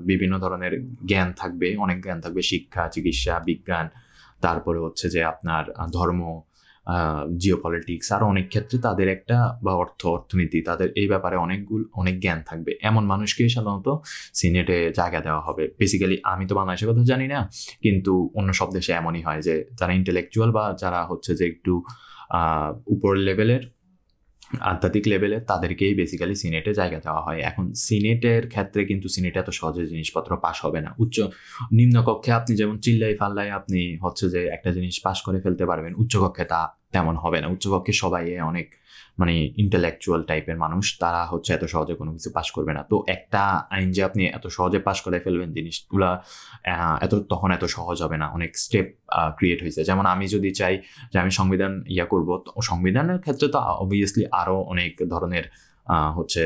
[SPEAKER 1] বিভিন্ন ধরনের জ্ঞান থাকবে, অনেক জ্ঞান থাকবে, শিক্ষা, চিকিৎসা, বিজ্ঞান, তারপরে হচ্ছে যে আপনার ধর্ম, জিওপলিটিক্স, আর অনেক ক্ষেত্রে তাদের একটা বা অর্থনীতি, তাদের এই ব্যাপারে অনেক জ্ঞান থাকবে। এমন মানুষকে সাধারণত সিনেটে জায়গা দেওয়া হবে। বেসিক্যালি আমি তো বাংলাদেশের কথা জানি না, কিন্তু অন্য সব দেশে এমনই হয় যে যারা ইন্টেলেকচুয়াল বা যারা হচ্ছে যে একটু উপর লেভেলের, আধ্যাত্মিক লেভেলে, তাদেরকেই বেসিক্যালি সিনেটে জায়গা দেওয়া হয়। এখন সিনেটের ক্ষেত্রে কিন্তু সিনেটে এত সহজে জিনিসপত্র পাস হবে না। নিম্নকক্ষে আপনি যেমন চিল্লাই ফাল্লাই আপনি হচ্ছে যে একটা জিনিস পাস করে ফেলতে পারবেন, উচ্চকক্ষে তা তেমন হবে না। উচ্চকক্ষে সবাই অনেক মানে ইন্টেলেকচুয়াল টাইপের মানুষ, তারা হচ্ছে এত সহজে কোনো কিছু পাস করবে না। তো একটা আইন যে আপনি এত সহজে পাস করে ফেলবেন, জিনিসগুলা তখন এত সহজ হবে না, অনেক স্টেপ ক্রিয়েট হয়েছে। যেমন আমি যদি চাই যে আমি সংবিধান করব, তো সংবিধানের ক্ষেত্রে তো অবভিয়াসলি আরো অনেক ধরনের হচ্ছে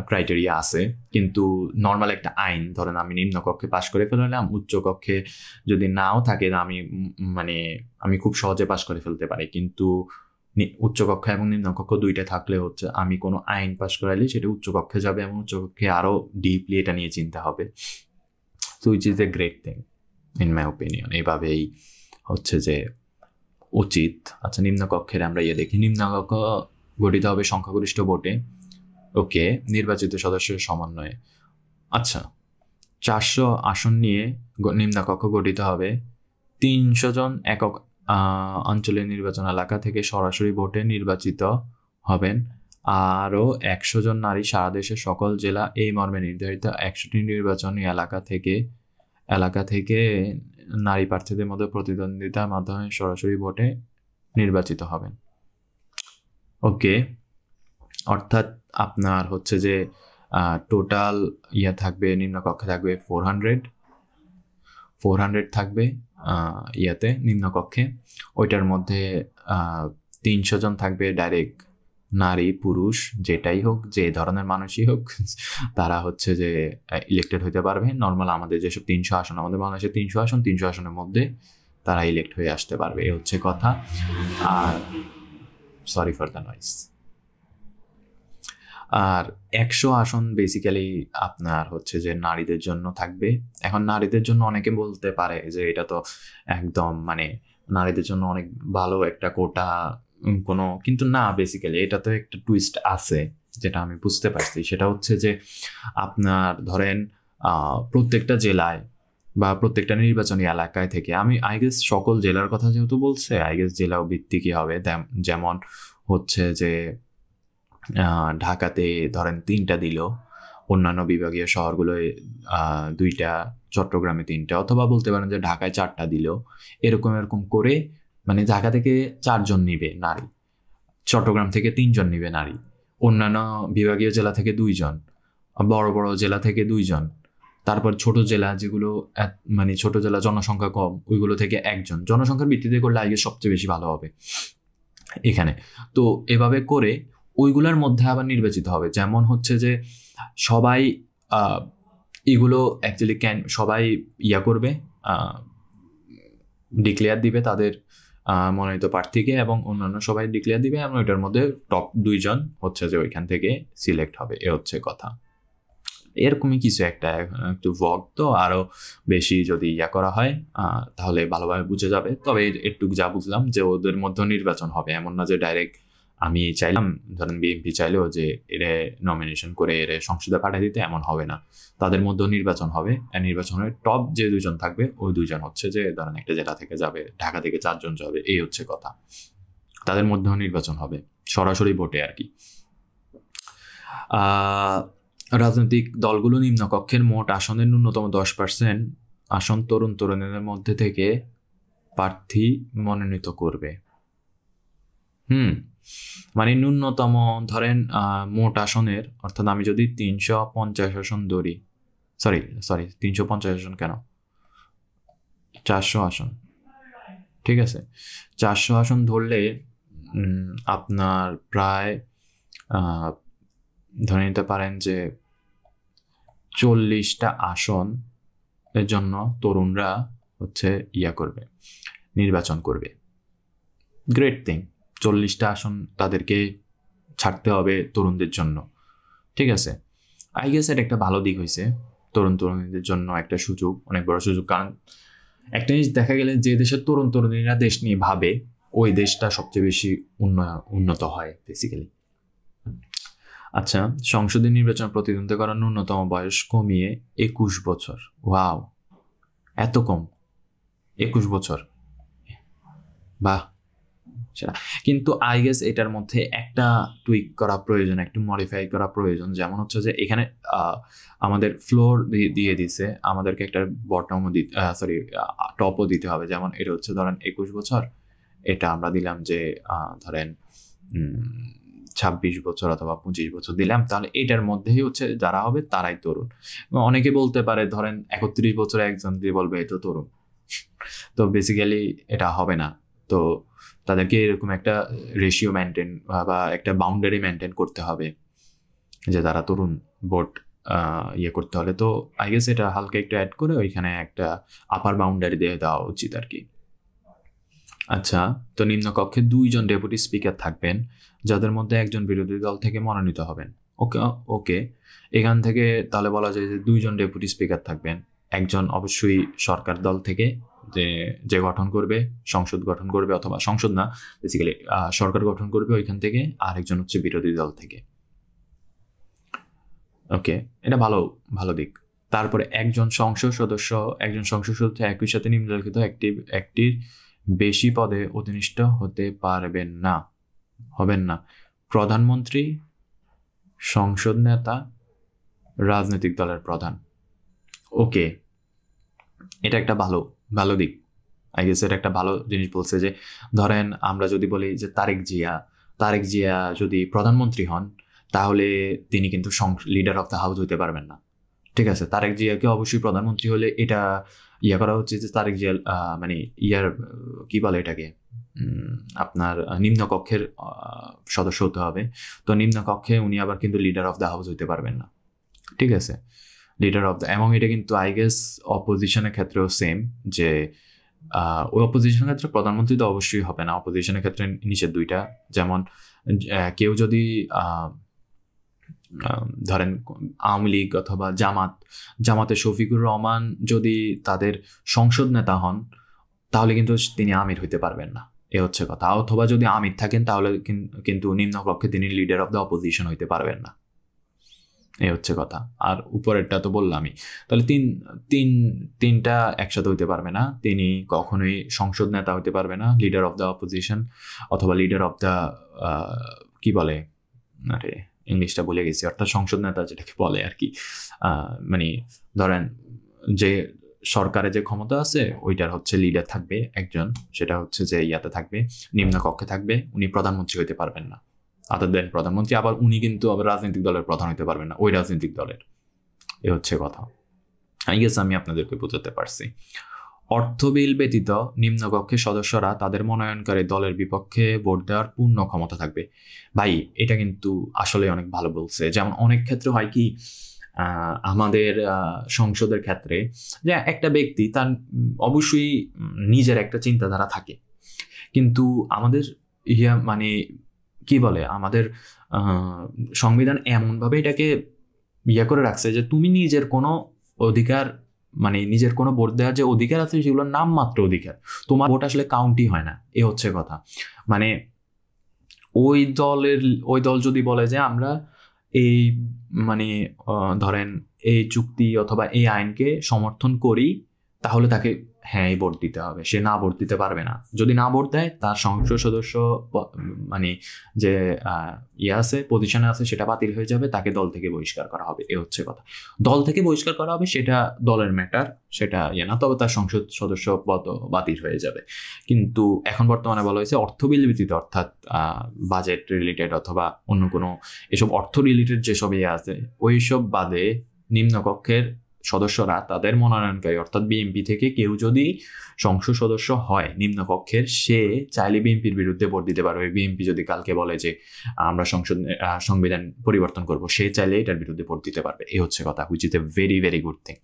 [SPEAKER 1] ক্রাইটেরিয়া আছে, কিন্তু নর্মাল একটা আইন ধরেন আমি নিম্নকক্ষে পাশ করে ফেললাম, উচ্চকক্ষে যদি নাও থাকে, আমি খুব সহজে পাশ করে ফেলতে পারি। কিন্তু উচ্চকক্ষ এবং নিম্নকক্ষ দুইটা থাকলে হচ্ছে আমি কোনো আইন পাশ করাইলে সেটা উচ্চকক্ষে যাবে, এবং উচ্চকক্ষে আরো ডিপলি এটা নিয়ে চিন্তা হবে। So which is a great thing in my opinion. এইভাবেই হচ্ছে যে উচিত। আচ্ছা, নিম্নকক্ষের আমরা দেখি, নিম্নকক্ষ গঠিত হবে সংখ্যাগরিষ্ঠ ভোটে, ওকে, নির্বাচিত সদস্যের সমন্বয়ে। আচ্ছা, 400 আসন নিয়ে নিম্নকক্ষ গঠিত হবে। 300 জন একক আঞ্চলিক নির্বাচন এলাকা থেকে সরাসরি ভোটে নির্বাচিত হবেন। আরও 100 জন নারী সারা দেশের সকল জেলা এই মর্মে নির্ধারিত 100টি নির্বাচনী এলাকা থেকে নারী প্রার্থীদের মধ্যে প্রতিদ্বন্দ্বিতার মাধ্যমে সরাসরি ভোটে নির্বাচিত হবেন। ওকে, অর্থাৎ আপনার হচ্ছে যে টোটাল থাকবে, নিম্নকক্ষে থাকবে 400 থাকবে নিম্নকক্ষে। ওইটার মধ্যে 300 জন থাকবে ডাইরেক্ট নারী পুরুষ যেটাই হোক, যে ধরনের মানুষই হোক, তারা হচ্ছে যে ইলেক্টেড হতে পারবে। নর্মাল আমাদের যেসব 300 আসন, আমাদের বাংলাদেশে 300 আসন, 300 আসনের মধ্যে তারা ইলেক্ট হয়ে আসতে পারবে, এ হচ্ছে কথা। আর সরি ফর দ্য নয়েজ। আর 100 আসন বেসিক্যালি আপনার হচ্ছে যে নারীদের জন্য থাকবে। এখন নারীদের জন্য অনেকে বলতে পারে যে এটা তো একদম নারীদের জন্য অনেক ভালো একটা কোটা কিন্তু না, বেসিক্যালি এটা তো একটা টুইস্ট আছে যেটা আমি বুঝতে পারছি। সেটা হচ্ছে যে আপনার ধরেন প্রত্যেকটা জেলায় বা প্রত্যেকটা নির্বাচনী এলাকায় থেকে, আমি আই গেস সকল জেলার কথা যেহেতু বলছে, আই গেস জেলাও ভিত্তিকই হবে। যেমন হচ্ছে যে ঢাকাতে ধরেন 3টা দিল, অন্যান্য বিভাগীয় শহরগুলোয় 2টা, চট্টগ্রামে 3টা, অথবা বলতে পারেন যে ঢাকায় 4টা দিল। এরকম করে ঢাকা থেকে 4 জন নিবে নারী, চট্টগ্রাম থেকে 3 জন নিবে নারী, অন্যান্য বিভাগীয় জেলা থেকে 2 জন, বড় বড় জেলা থেকে 2 জন, তারপর ছোট জেলা যেগুলো ছোট জেলা জনসংখ্যা কম, ওইগুলো থেকে 1 জন। জনসংখ্যার ভিত্তিতে করলে আগে সবচেয়ে বেশি ভালো হবে এখানে। তো এভাবে করে ওইগুলোর মধ্যে আবার নির্বাচিত হবে। যেমন হচ্ছে যে সবাই এগুলো অ্যাকচুয়ালি সবাই করবে, ডিক্লেয়ার দিবে তাদের মনোনীত প্রার্থীকে, এবং অন্যান্য সবাই ডিক্লেয়ার দিবে, এবং ওইটার মধ্যে টপ 2 জন হচ্ছে যে ওইখান থেকে সিলেক্ট হবে, এ হচ্ছে কথা। এরকমই কিছু একটা, একটু ভগ তো আরো বেশি যদি করা হয় তাহলে ভালোভাবে বুঝে যাবে। তবে একটু যা বুঝলাম যে ওদের মধ্যে নির্বাচন হবে, এমন না যে ডাইরেক্ট আমি চাইলাম, ধরেন বিএনপি চাইলেও যে এরা নমিনেশন করে এরা সংসদে পাঠিয়ে দিতে, এমন হবে না। তাদের মধ্যেও নির্বাচন হবে, আর নির্বাচনের টপ যে 2জন থাকবে ওই 2জন হচ্ছে যে ধরেন একটা জেলা থেকে যাবে, ঢাকা থেকে 4জন যাবে, এই হচ্ছে কথা। তাদের মধ্যেও নির্বাচন হবে সরাসরি ভোটে আর কি। রাজনৈতিক দলগুলো নিম্নকক্ষের মোট আসনের ন্যূনতম 10% আসন তরুণ তরুণীদের মধ্যে থেকে প্রার্থী মনোনীত করবে। মানে ন্যূনতম ধরেন মোট আসনের, অর্থাৎ আমি যদি 350 আসন ধরি, সরি 350 আসন কেন, 400 আসন, ঠিক আছে, 400 আসন ধরলে আপনার প্রায় ধরে নিতে পারেন যে 40টা আসন এর জন্য তরুণরা হচ্ছে করবে, নির্বাচন করবে। গ্রেট থিং, 40টা আসন তাদেরকে ছাড়তে হবে তরুণদের জন্য, ঠিক আছে। আই গেস এটা একটা ভালো দিক হয়েছে, তরুণ তরুণীদের জন্য একটা সুযোগ, অনেক বড় সুযোগ। কারণ একটা জিনিস দেখা গেলে, যে দেশের তরুণ তরুণীরা দেশ নিয়ে ভাবে ওই দেশটা সবচেয়ে বেশি উন্নত হয় বেসিক্যালি। আচ্ছা, সংসদীয় নির্বাচন প্রতিদ্বন্দ্বিতা করার ন্যূনতম বয়স কমিয়ে 21 বছর। ওয়াও, এত কম, 21 বছর, বাহ। কিন্তু আই গেস এটার মধ্যে একটা টুইক করা প্রয়োজন, একটু মডিফাই করা প্রয়োজন। যেমন হচ্ছে যে এখানে আমাদের ফ্লোর দিয়ে দিছে, আমাদেরকে একটা বটমও দিতে, টপও দিতে হবে। যেমন এটা হচ্ছে ধরেন 21 বছর, এটা আমরা দিলাম যে ধরেন 26 বছর অথবা 25 বছর দিলাম, তাহলে এটার মধ্যেই হচ্ছে যারা হবে তারাই তরুণ। অনেকে বলতে পারে ধরেন 31 বছরে একজন দিয়ে বলবে এটা তরুণ, তো বেসিক্যালি এটা হবে না। তো তাদেরকে এরকম একটা রেশিও মেনটেন বা একটা বাউন্ডারি মেনটেন করতে হবে যে তারা তরুণ ভোট করতে হলে। তো আই গেস এটা হালকা একটু অ্যাড করে ওইখানে একটা আপার বাউন্ডারি দিয়ে দেওয়া উচিত আর কি। আচ্ছা, তো নিম্নকক্ষে 2জন ডেপুটি স্পিকার থাকবেন, যাদের মধ্যে একজন বিরোধী দল থেকে মনোনীত হবেন। ওকে, এখান থেকে তাহলে বলা যায় যে 2জন ডেপুটি স্পিকার থাকবেন, একজন অবশ্যই সরকার দল থেকে যে গঠন করবে, সংসদ গঠন করবে, অথবা সংসদ না, বেসিক্যালি সরকার গঠন করবে ওইখান থেকে, আর একজন হচ্ছে বিরোধী দল থেকে। ওকে, এটা ভালো দিক। তারপরে একজন সংসদ সদস্য একই সাথে নিম্নলিখিত একটির বেশি পদে অধিষ্ঠিত হতে হবেন না: প্রধানমন্ত্রী, সংসদ নেতা, রাজনৈতিক দলের প্রধান। ওকে, এটা একটা ভালো দিক। আই গেস এটা একটা ভালো জিনিস বলছে যে ধরেন আমরা যদি বলি যে তারেক জিয়া যদি প্রধানমন্ত্রী হন, তাহলে তিনি কিন্তু লিডার অফ দ্য হাউস হইতে পারবেন না, ঠিক আছে। তারেক জিয়াকে অবশ্যই প্রধানমন্ত্রী হলে এটা করা হচ্ছে যে তারেক জিয়া মানে কি বলে এটাকে, আপনার নিম্নকক্ষের সদস্য হতে হবে। তো নিম্নকক্ষে উনি আবার কিন্তু লিডার অফ দ্য হাউস হইতে পারবেন না, ঠিক আছে, লিডার অফ দ্য। এবং এটা কিন্তু আই গেস অপোজিশনের ক্ষেত্রেও সেম, যে ওই অপোজিশনের ক্ষেত্রে প্রধানমন্ত্রী তো অবশ্যই হবে না, অপোজিশনের ক্ষেত্রে নিচের 2টা। যেমন কেউ যদি ধরেন আওয়ামী লীগ অথবা জামাতে শফিকুর রহমান যদি তাদের সংসদ নেতা হন, তাহলে কিন্তু তিনি আমির হইতে পারবেন না, এ হচ্ছে কথা। অথবা যদি আমির থাকেন, তাহলে কিন্তু নিম্নকক্ষে তিনি লিডার অফ দ্য অপোজিশন হইতে পারবেন না, এই হচ্ছে কথা। আর উপরেরটা তো বললামই। তাহলে তিনটা একসাথে হইতে পারবে না, তিনি কখনোই সংসদ নেতা হইতে পারবে না, লিডার অফ দ্য অপোজিশন অথবা লিডার অফ দ্য কি বলে, আরে ইংলিশটা বলে গেছি, অর্থাৎ সংসদ নেতা যেটাকে বলে আর কি। মানে ধরেন যে সরকারের যে ক্ষমতা আছে ওইটার হচ্ছে লিডার থাকবে একজন, সেটা হচ্ছে যে থাকবে, নিম্নকক্ষে থাকবে, উনি প্রধানমন্ত্রী হইতে পারবেন না, আদার দেন প্রধানমন্ত্রী। আবার উনি কিন্তু আবার রাজনৈতিক দলের প্রধান হইতে পারবেন না, ওই রাজনৈতিক দলের, এ হচ্ছে কথা। আই গেস আমি আপনাদেরকে বোঝাতে পারছি। অর্থ বিল ব্যতীত নিম্নকক্ষের সদস্যরা তাদের মনোনয়নকারী দলের বিপক্ষে ভোট দেওয়ার পূর্ণ ক্ষমতা থাকবে। ভাই, এটা কিন্তু আসলে অনেক ভালো বলছে। যেমন অনেক ক্ষেত্রে হয় কি, আমাদের সংসদের ক্ষেত্রে যে একটা ব্যক্তি তার অবশ্যই নিজের একটা চিন্তাধারা থাকে, কিন্তু আমাদের মানে কি বলে, আমাদের সংবিধান এমনভাবে এটাকে করে রাখছে যে তুমি নিজের কোনো অধিকার, মানে নিজের কোনো ভোট দেওয়ার যে অধিকার আছে সেগুলোর নামমাত্র অধিকার, তোমার ভোট আসলে কাউন্টই হয় না, এ হচ্ছে কথা। মানে ওই দল যদি বলে যে আমরা এই মানে ধরেন এই চুক্তি অথবা এই আইনকে সমর্থন করি, তাহলে তাকে হ্যাঁ ভোট দিতে হবে, সে না ভোট দিতে পারবে না। যদি না ভোট দেয়, তার সংসদ সদস্য মানে যে আছে, পজিশনে আছে, সেটা বাতিল হয়ে যাবে, তাকে দল থেকে বহিষ্কার করা হবে। এ হচ্ছে কথা। দল থেকে বহিষ্কার করা হবে, সেটা দলের ম্যাটার, সেটা না, তবে তার সংসদ সদস্য পদ বাতিল হয়ে যাবে। কিন্তু এখন বর্তমানে বলা হয়েছে অর্থ বিল ব্যতীত, অর্থাৎ বাজেট রিলেটেড অথবা অন্য কোনো এসব অর্থ রিলেটেড যেসব আছে, ওইসব বাদে নিম্নকক্ষের সদস্যরা তাদের মনোনয়নকারী, অর্থাৎ বিএনপি থেকে কেউ যদি সংসদ সদস্য হয় নিম্নকক্ষের, সে চাইলে বিএনপির বিরুদ্ধে ভোট দিতে পারবে। বিএনপি যদি কালকে বলে যে আমরা সংবিধান পরিবর্তন করব, সে চাইলে এটার বিরুদ্ধে ভোট দিতে পারবে। এই হচ্ছে কথা, which is a very very good thing.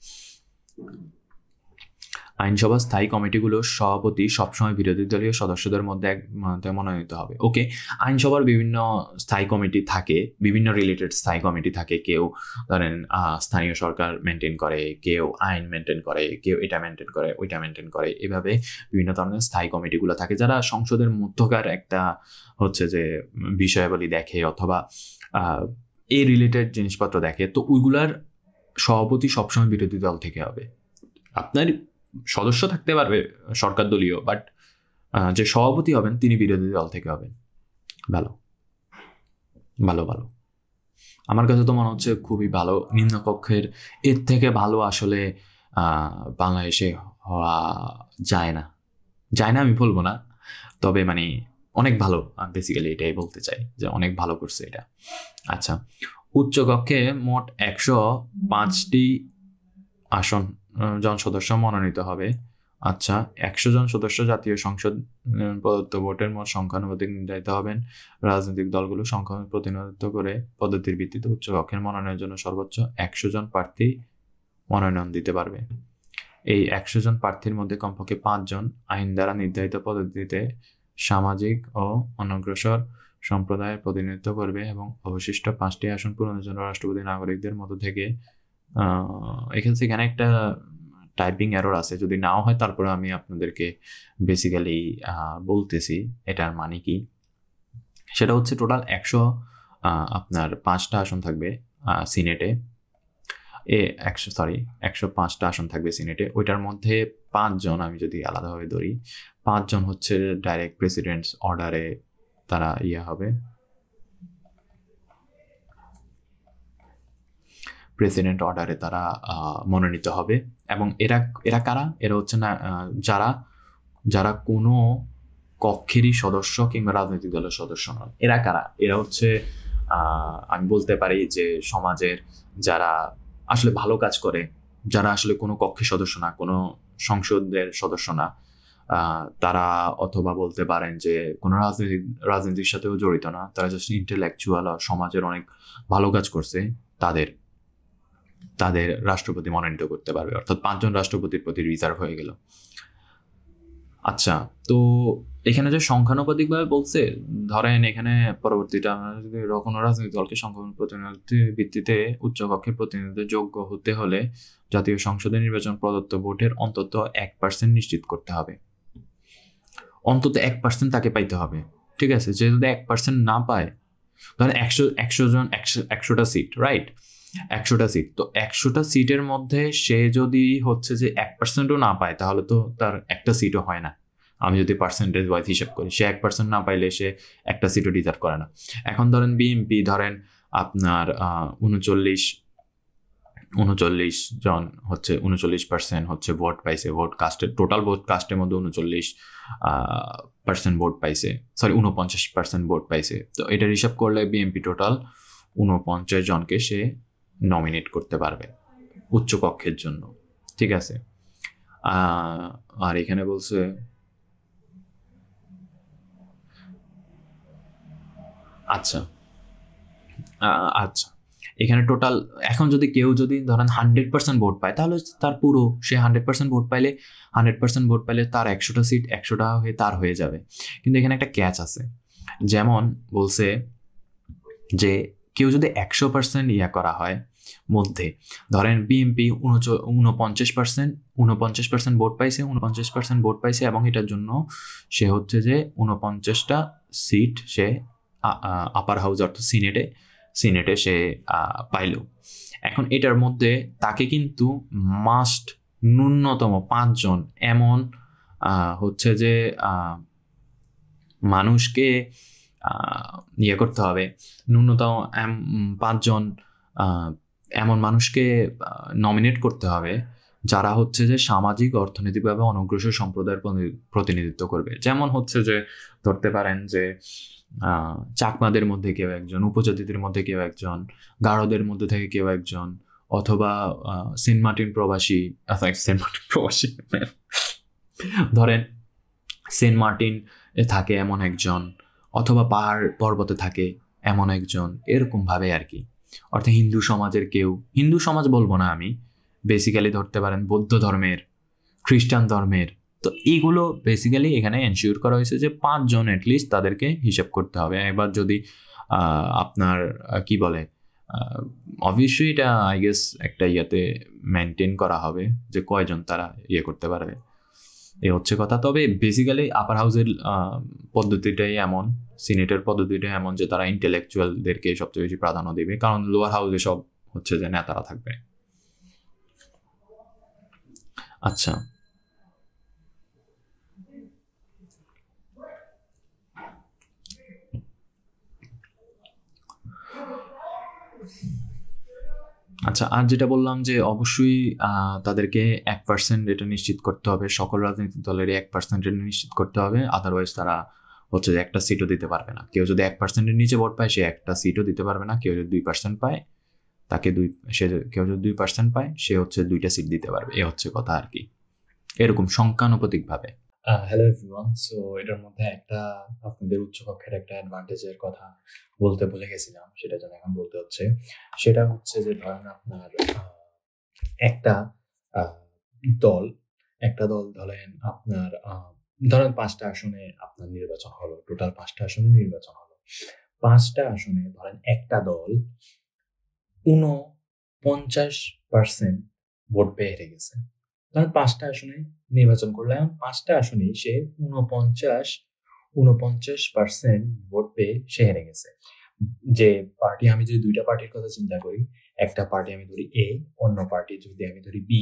[SPEAKER 1] আইনসভা স্থায়ী কমিটিগুলোর সভাপতি সবসময় বিরোধী দলীয় সদস্যদের মধ্যে মনোনীত হবে। ওকে, আইনসভার বিভিন্ন স্থায়ী কমিটি থাকে, বিভিন্ন রিলেটেড স্থায়ী কমিটি থাকে। কেউ ধরেন স্থানীয় সরকার মেনটেন করে, কেউ আইন মেনটেন করে, কেউ এটা মেনটেন করে, ওইটা মেনটেন করে। এভাবে বিভিন্ন ধরনের স্থায়ী কমিটিগুলো থাকে, যারা সংসদের মধ্যকার একটা হচ্ছে যে বিষয়াবলী দেখে অথবা এই রিলেটেড জিনিসপত্র দেখে। তো ওইগুলার সভাপতি সবসময় বিরোধী দল থেকে হবে। আপনার সদস্য থাকতে পারবে সরকার দলীয়, বাট যে সভাপতি হবেন তিনি বিরোধী দল থেকে হবেন। ভালো ভালো ভালো, আমার কাছে তো মনে হচ্ছে খুবই ভালো। নিম্নকক্ষের এর থেকে ভালো আসলে বাংলাদেশে হওয়া যায় না, আমি বলবো না, তবে মানে অনেক ভালো। বেসিক্যালি এটাই বলতে চাই যে অনেক ভালো করছে এটা। আচ্ছা, উচ্চকক্ষে মোট 105টি আসন জন সদস্য মনোনীত হবে। আচ্ছা, 100 জন সদস্য জাতীয় সংসদ প্রদত্ত ভোটের মোট সংখ্যানুপাতিক নির্ধারিত হবেন। রাজনৈতিক দলগুলো সংখ্যা প্রতিনিধিত্ব করে পদ্ধতির ভিত্তিতে উচ্চকক্ষের মনোনয়নের জন্য সর্বোচ্চ 100 জন প্রার্থী মনোনয়ন দিতে পারবে। এই 100 জন প্রার্থীর মধ্যে কমপক্ষে 5 জন আইন দ্বারা নির্ধারিত পদ্ধতিতে সামাজিক ও অনগ্রসর সম্প্রদায়ের প্রতিনিধিত্ব করবে এবং অবশিষ্ট 5টি আসন পূরণের জন্য রাষ্ট্রপতি নাগরিকদের মধ্য থেকে এখানে একটা টাইপিং এরর আছে, যদি নাও হয় তারপরে আমি আপনাদেরকে বেসিক্যালি বলতেছি এটার মানে কি। সেটা হচ্ছে টোটাল 100 5টা আসন থাকবে সিনেটে। 105টা আসন থাকবে সিনেটে। ওইটার মধ্যে 5 জন, আমি যদি আলাদাভাবে ধরি, 5 জন হচ্ছে ডাইরেক্ট প্রেসিডেন্টস অর্ডারে তারা হবে, প্রেসিডেন্ট অর্ডারে তারা মনোনীত হবে। এবং এরা কারা? এরা হচ্ছে না যারা কোনো কক্ষেরই সদস্য কিংবা রাজনৈতিক দলের সদস্য নন। এরা কারা? এরা হচ্ছে আমি বলতে পারি যে সমাজের যারা আসলে ভালো কাজ করে, যারা আসলে কোনো কক্ষের সদস্য না, কোনো সংসদের সদস্য না, তারা, অথবা বলতে পারেন যে কোনো রাজনীতির সাথেও জড়িত না, তারা জাস্ট ইন্টেলেকচুয়াল আর সমাজের অনেক ভালো কাজ করছে, তাদের রাষ্ট্রপতি মনোনীত করতে পারবে। অর্থাৎ 5 জন রাষ্ট্রপতির প্রতি রিজার্ভ হয়ে গেল। আচ্ছা, তো এখানে যে সংখ্যানুপাতিকভাবে বলছে, ধরেন এখানে পরবর্তীতে আমরা যদি কোনো রাজনৈতিক দলকে সংখ্যানুপাতিক প্রতিনিধিত্বের ভিত্তিতে উচ্চকক্ষের প্রতিনিধিত্বের যোগ্য হতে হলে জাতীয় সংসদে নির্বাচন প্রদত্ত ভোটের অন্তত 1% নিশ্চিত করতে হবে। অন্তত 1% তাকে পাইতে হবে, ঠিক আছে? যে যদি 1% না পায়, ধরেন 100টা সিট, রাইট? 100টা সিট, তো 100টা সিটের মধ্যে সে যদি হচ্ছে যে 1%ও না পায়, তাহলে তো তার একটা সিটও হয় না। আমি যদি পার্সেন্টেজ ওয়াইজ হিসাব করি, সে 1% না পাইলে সে একটা সিটও ডিজার্ভ করে না। এখন ধরেন বিএনপি ধরেন আপনার 39 জন হচ্ছে 39% হচ্ছে ভোট পাইছে, ভোট কাস্টের টোটাল ভোট কাস্টের মধ্যে 39% ভোট পাইছে, 49% ভোট পাইছে। তো এটার হিসাব করলে বিএনপি টোটাল 49 জনকে সে নমিনেট করতে পারবে উচ্চকক্ষের জন্য, ঠিক আছে? আর এখানে বলছে আচ্ছা, এখানে টোটাল এখন যদি কেউ যদি ধরেন 100% ভোট পায়, তাহলে তার পুরো সে 100% ভোট পাইলে তার 100টা সিট 100টা হয়ে তার হয়ে যাবে। কিন্তু এখানে একটা ক্যাচ আছে, যেমন বলছে যে কেউ যদি 100% করা হয়, মধ্যে ধরেন বিএনপি 49% ভোট পাইছে, 49% ভোট পাইছে এবং এটার জন্য সে হচ্ছে যে 49টা সিট সে আপার হাউস অর্থাৎ সিনেটে সে পাইল। এখন এটার মধ্যে তাকে কিন্তু মাস্ট ন্যূনতম 5 জন এমন হচ্ছে যে মানুষকে ইয়ে করতে হবে, ন্যূনতম 5 জন এমন মানুষকে নমিনেট করতে হবে যারা হচ্ছে যে সামাজিক অর্থনৈতিকভাবে অনগ্রসর সম্প্রদায়ের প্রতিনিধিত্ব করবে। যেমন হচ্ছে যে ধরতে পারেন যে চাকমাদের মধ্যে কেউ একজন, উপজাতিদের মধ্যে কেউ একজন, গারোদের মধ্যে থেকে কেউ একজন, অথবা সেন্ট মার্টিন প্রবাসী ধরেন সেন্ট মার্টিন থাকে এমন একজন, অথবা পাহাড় পর্বতে থাকে এমন একজন, এরকম ভাবে আর কি। অর্থাৎ হিন্দু সমাজের কেউ, হিন্দু সমাজ বলবো না আমি, বেসিক্যালি ধরতে পারেন বৌদ্ধ ধর্মের, খ্রিস্টান ধর্মের। তো এইগুলো বেসিক্যালি এখানে এনশিওর করা হয়েছে যে 5 জন অ্যাটলিস্ট তাদেরকে হিসাব করতে হবে। এবার যদি আপনার কি বলে, অবভিয়াসলি এটা আই গেস একটা ইয়েতে মেনটেন করা হবে যে কয়জন তারা ইয়ে করতে পারবে, এই হচ্ছে কথা। তবে বেসিক্যালি আপার হাউসের পদ্ধতিটাই এমন, সিনেটের পদ্ধতিটাই এমন যে তারা ইন্টেলেকচুয়ালদেরকে সবচেয়ে বেশি প্রাধান্য দেবে, কারণ লোয়ার হাউসে সব হচ্ছে যে নেতারা থাকবে। আচ্ছা, আচ্ছা, আর যেটা বললাম যে অবশ্যই তাদেরকে 1% এটা নিশ্চিত করতে হবে, সকল রাজনৈতিক দলেরই 1% এটা নিশ্চিত করতে হবে, আদারওয়াইজ তারা হচ্ছে যে একটা সিটও দিতে পারবে না। কেউ যদি 1%-এর নিচে ভোট পায় সে একটা সিটও দিতে পারবে না। কেউ যদি 2% পায় তাকে কেউ যদি 2% পায় সে হচ্ছে 2টা সিট দিতে পারবে, এ হচ্ছে কথা আর কি, এরকম সংখ্যানুপাতিক ভাবে। হ্যালো এভরিওয়ান, সো এটার মধ্যে একটা আপনাদের উচ্চকক্ষের একটা অ্যাডভান্টেজের কথা বলতে ভুলে গেছিলাম, সেটা যেন এখন বলতে হচ্ছে। সেটা হচ্ছে যে ধরেন আপনার একটা দল ধরেন আপনার ধরেন 5টা আসনে আপনার নির্বাচন হলো, টোটাল 5টা আসনে নির্বাচন হলো। 5টা আসনে ধরেন একটা দল 49% ভোট পেয়ে হেরে গেছে। ধরেন 5টা আসনে নির্বাচন করলো, এখন 5টা আসনে সে 49% ভোট পেয়ে সে হেরে গেছে। যে পার্টি, আমি যদি 2টা পার্টির কথা চিন্তা করি, একটা পার্টি আমি ধরি এ, অন্য পার্টি যদি আমি ধরি বি,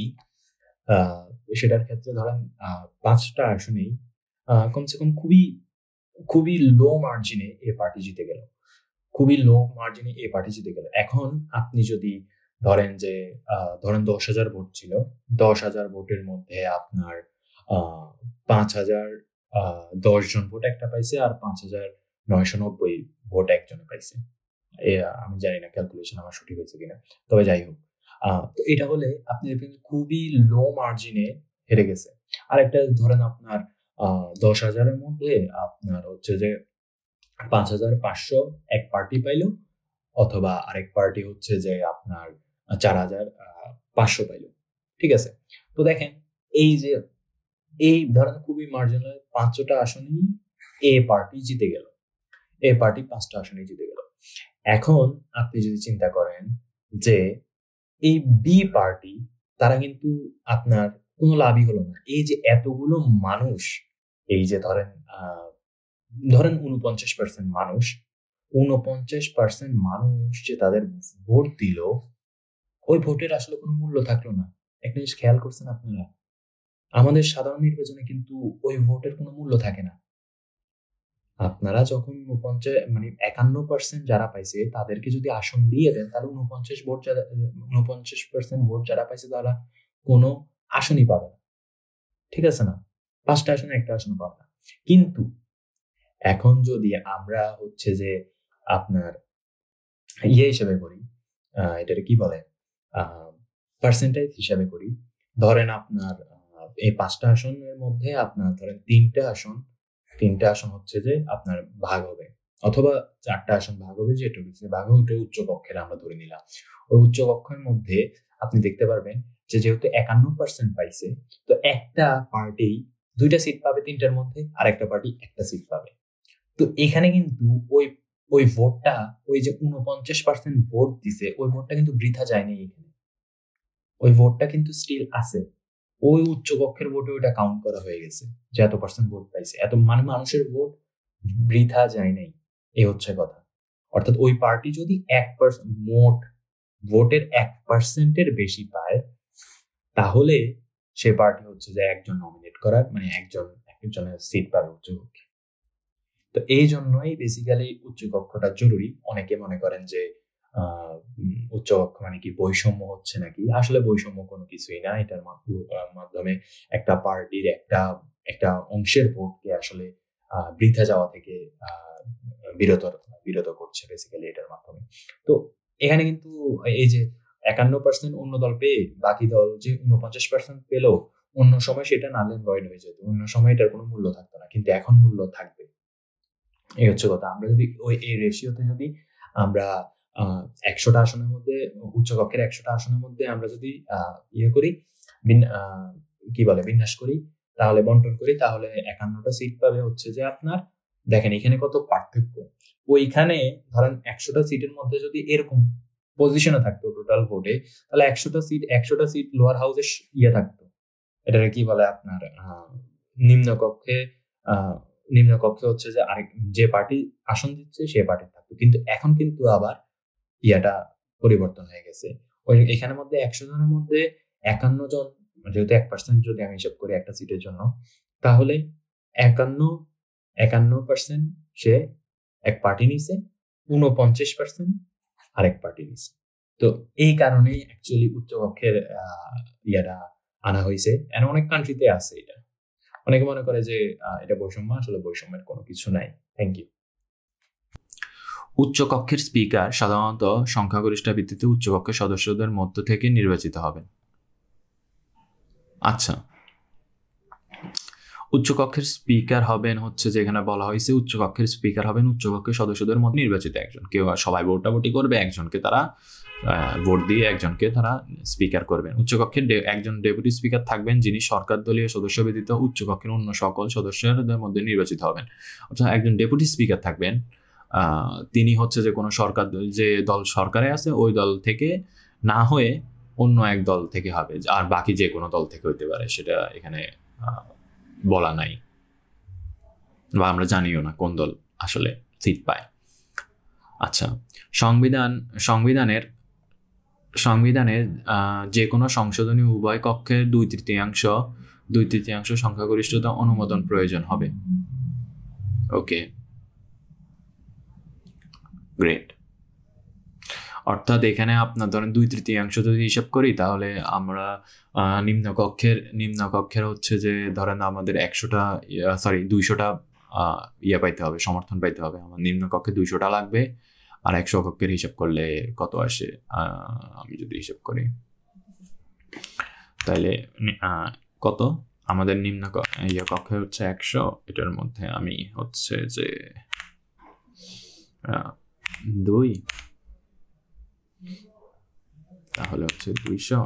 [SPEAKER 1] সেটার ক্ষেত্রে ধরেন 5টা আসনেই কমসে কম খুবই লো মার্জিনে এ পার্টি জিতে গেল, খুবই লো মার্জিনে এ পার্টি জিতে গেল। এখন আপনি যদি ধরেন যে ধরেন 10,000 ভোট ছিল, 10,000 ভোটের মধ্যে আপনার 5,010 জন ভোট একটা পাইছে, আর 5,990 ভোট একজনে পাইছে। আমি জানি না ক্যালকুলেশন আমার সঠিক হয়েছে কিনা, তবে যাই হোক, তো এটা হলে আপনি দেখবেন খুবই লো মার্জিনে হেরে গেছে। আর একটা ধরেন আপনার 10,000-এর মধ্যে আপনার হচ্ছে যে 5,500 এক পার্টি পাইলো, অথবা আরেক পার্টি হচ্ছে যে আপনার 4,500 পাইলো। ঠিক আছে, তো দেখেন এই ধরেন খুবই মার্জিনাল 5টা আসনেই এ পার্টি জিতে গেল, এ পার্টি 5টা আসনেই জিতে গেল। এখন আপনি যদি চিন্তা করেন যে এই বি পার্টি, তারা কিন্তু আপনার কোনো লাভই হলো না। এই যে এতগুলো মানুষ, এই যে ধরেন 49% মানুষ, 49% মানুষ যে তাদের ভোট দিল, ওই ভোটের আসলে কোনো মূল্য থাকলো না। একটা জিনিস খেয়াল করছেন আপনারা, আমাদের সাধারণ নির্বাচনে কিন্তু ওই ভোটের কোনো মূল্য থাকে না। আপনারা যখন 51% যারা পাইছে তাদেরকে যদি আসন দিয়ে দেন, তাহলে 49% ভোট যারা পাইছে তারা কোনো আসনই পাবে না, ঠিক আছে না? 5টা আসনে একটা আসন পাবে না। কিন্তু এখন যদি আমরা হচ্ছে যে আপনার হিসেবে করি, এটাকে কি বলে, পার্সেন্টেজ হিসাবে করি, ধরেন আপনার এই 5টা আসনের মধ্যে আপনার ধরেন 3টা আসন হচ্ছে যে আপনার ভাগ হবে, অথবা 4টা আসন ভাগ হবে, যেটা ভাগ হবে ওটা উচ্চ কক্ষের আমরা ধরে নিলাম। ওই উচ্চ কক্ষের মধ্যে আপনি দেখতে পারবেন যে যেহেতু 51% পাইছে, তো একটা পার্টি 2টা সিট পাবে 3টার মধ্যে, আর একটা পার্টি একটা সিট পাবে। তো এখানে কিন্তু ওই ভোটটা, ওই যে 49% ভোট দিছে, ওই ভোটটা কিন্তু বৃথা যায়নি। এখানে ওই ভোটটা কিন্তু স্টিল আছে, ওই উচ্চ কক্ষের ভোটে ওইটা কাউন্ট করা হয়ে গেছে যে এত পার্সেন্ট ভোট পাইছে, এত মানুষের ভোট বৃথা যায় নাই।
[SPEAKER 2] এই হচ্ছে কথা। অর্থাৎ ওই পার্টি যদি 1% মোট ভোটের 1%-এর বেশি পায়, তাহলে সে পার্টি হচ্ছে যে একজন নমিনেট করার, মানে একজনের সিট পাবে উচ্চকক্ষে। তো এই জন্যই বেসিক্যালি উচ্চকক্ষটা জরুরি। অনেকে মনে করেন যে উচ্চকক্ষ মানে কি বৈষম্য হচ্ছে নাকি? আসলে বৈষম্য কোনো কিছুই না। এটার মাধ্যমে একটা পার্টির একটা অংশের ভোটকে আসলে বৃথা যাওয়া থেকে বিরত করছে বেসিক্যালি এটার মাধ্যমে। তো এখানে কিন্তু এই যে 51% অন্য দল পেয়ে বাকি দল যে 49% পেলেও অন্য সময় সেটা নাল এন্ড ভয়েড হয়ে যেত, অন্য সময় এটার কোনো মূল্য থাকতো না, কিন্তু এখন মূল্য থাকবে। এই হচ্ছে কথা। আমরা যদি এই রেশিওতে যদি আমরা 100টা আসনের মধ্যে, উচ্চকক্ষের 100টা আসনের মধ্যে আমরা যদি ইয়ে করি, কি বলে বিন্যাস করি, তাহলে বন্টন করি, তাহলে 51টা সিট পাবে হচ্ছে যে আপনার, দেখেন এখানে কত পার্থক্য। ওইখানে ধরেন 100টা সিটের মধ্যে যদি এরকম পজিশনে থাকতো টোটাল ভোটে, তাহলে 100টা সিট লোয়ার হাউসে ইয়ে থাকতো, এটাকে কি বলে আপনার নিম্নকক্ষে হচ্ছে যে আরেক যে পার্টি আসন দিচ্ছে সে পার্টি থাকতো। কিন্তু এখন কিন্তু আবার ইয়াটা পরিবর্তন হয়ে গেছে। এখানের মধ্যে 100 জনের মধ্যে 51 জন, যেহেতু 1% যদি আমি হিসাব করি একটা সিটের জন্য, তাহলে 51% সে এক পার্টি নিছে, 49% আরেক পার্টি নিছে। তো এই কারণেই অ্যাকচুয়ালি উচ্চকক্ষের ইয়াটা আনা হয়েছে। অনেক কান্ট্রিতে আছে এটা। অনেকে মনে করে যে এটা বৈষম্য, আসলে বৈষম্যের কোনো কিছু নাই। Thank you.
[SPEAKER 1] উচ্চকক্ষের স্পিকার সাধারণত সংখ্যাগরিষ্ঠতার ভিত্তিতে উচ্চকক্ষের সদস্যদের মধ্য থেকে নির্বাচিত হবেন। আচ্ছা, উচ্চকক্ষের স্পিকার হবেন হচ্ছে যেখানে বলা হয়েছে উচ্চকক্ষের স্পিকার হবেন উচ্চকক্ষের সদস্যদের মধ্যে নির্বাচিত একজন। কেউ সবাই ভোটাভুটি করবে, একজনকে তারা ভোট দিয়ে একজনকে তারা স্পিকার করবেন। উচ্চকক্ষের একজন ডেপুটি স্পিকার থাকবেন, যিনি সরকার দলীয় সদস্য ব্যতীত উচ্চকক্ষের অন্য সকল সদস্যদের মধ্যে নির্বাচিত হবেন। অর্থাৎ একজন ডেপুটি স্পিকার থাকবেন, তিনি হচ্ছে যে কোনো সরকার, যে দল সরকারে আছে ওই দল থেকে না হয়ে অন্য এক দল থেকে হবে, আর বাকি যে কোনো দল থেকে হইতে পারে, সেটা এখানে বলা নাই, বা আমরা জানিও না কোন দল আসলে সিট পায়। আচ্ছা, সংবিধানের যে কোনো সংশোধনী উভয় কক্ষের 2/3 সংখ্যাগরিষ্ঠতা অনুমোদন প্রয়োজন হবে। ওকে, গ্রেট। অর্থাৎ এখানে আপনার ধরেন 2/3 যদি হিসাব করি, তাহলে আমরা নিম্নকক্ষের হচ্ছে যে ধরেন আমাদের 200টা পাইতে হবে, সমর্থন পাইতে হবে। আমার নিম্নকক্ষে 200টা লাগবে, আর 100 কক্ষের হিসাব করলে কত আসে, আমি যদি হিসাব করি তাহলে কত আমাদের কক্ষে হচ্ছে 100, এটার মধ্যে আমি হচ্ছে যে 2, তাহলে হচ্ছে 200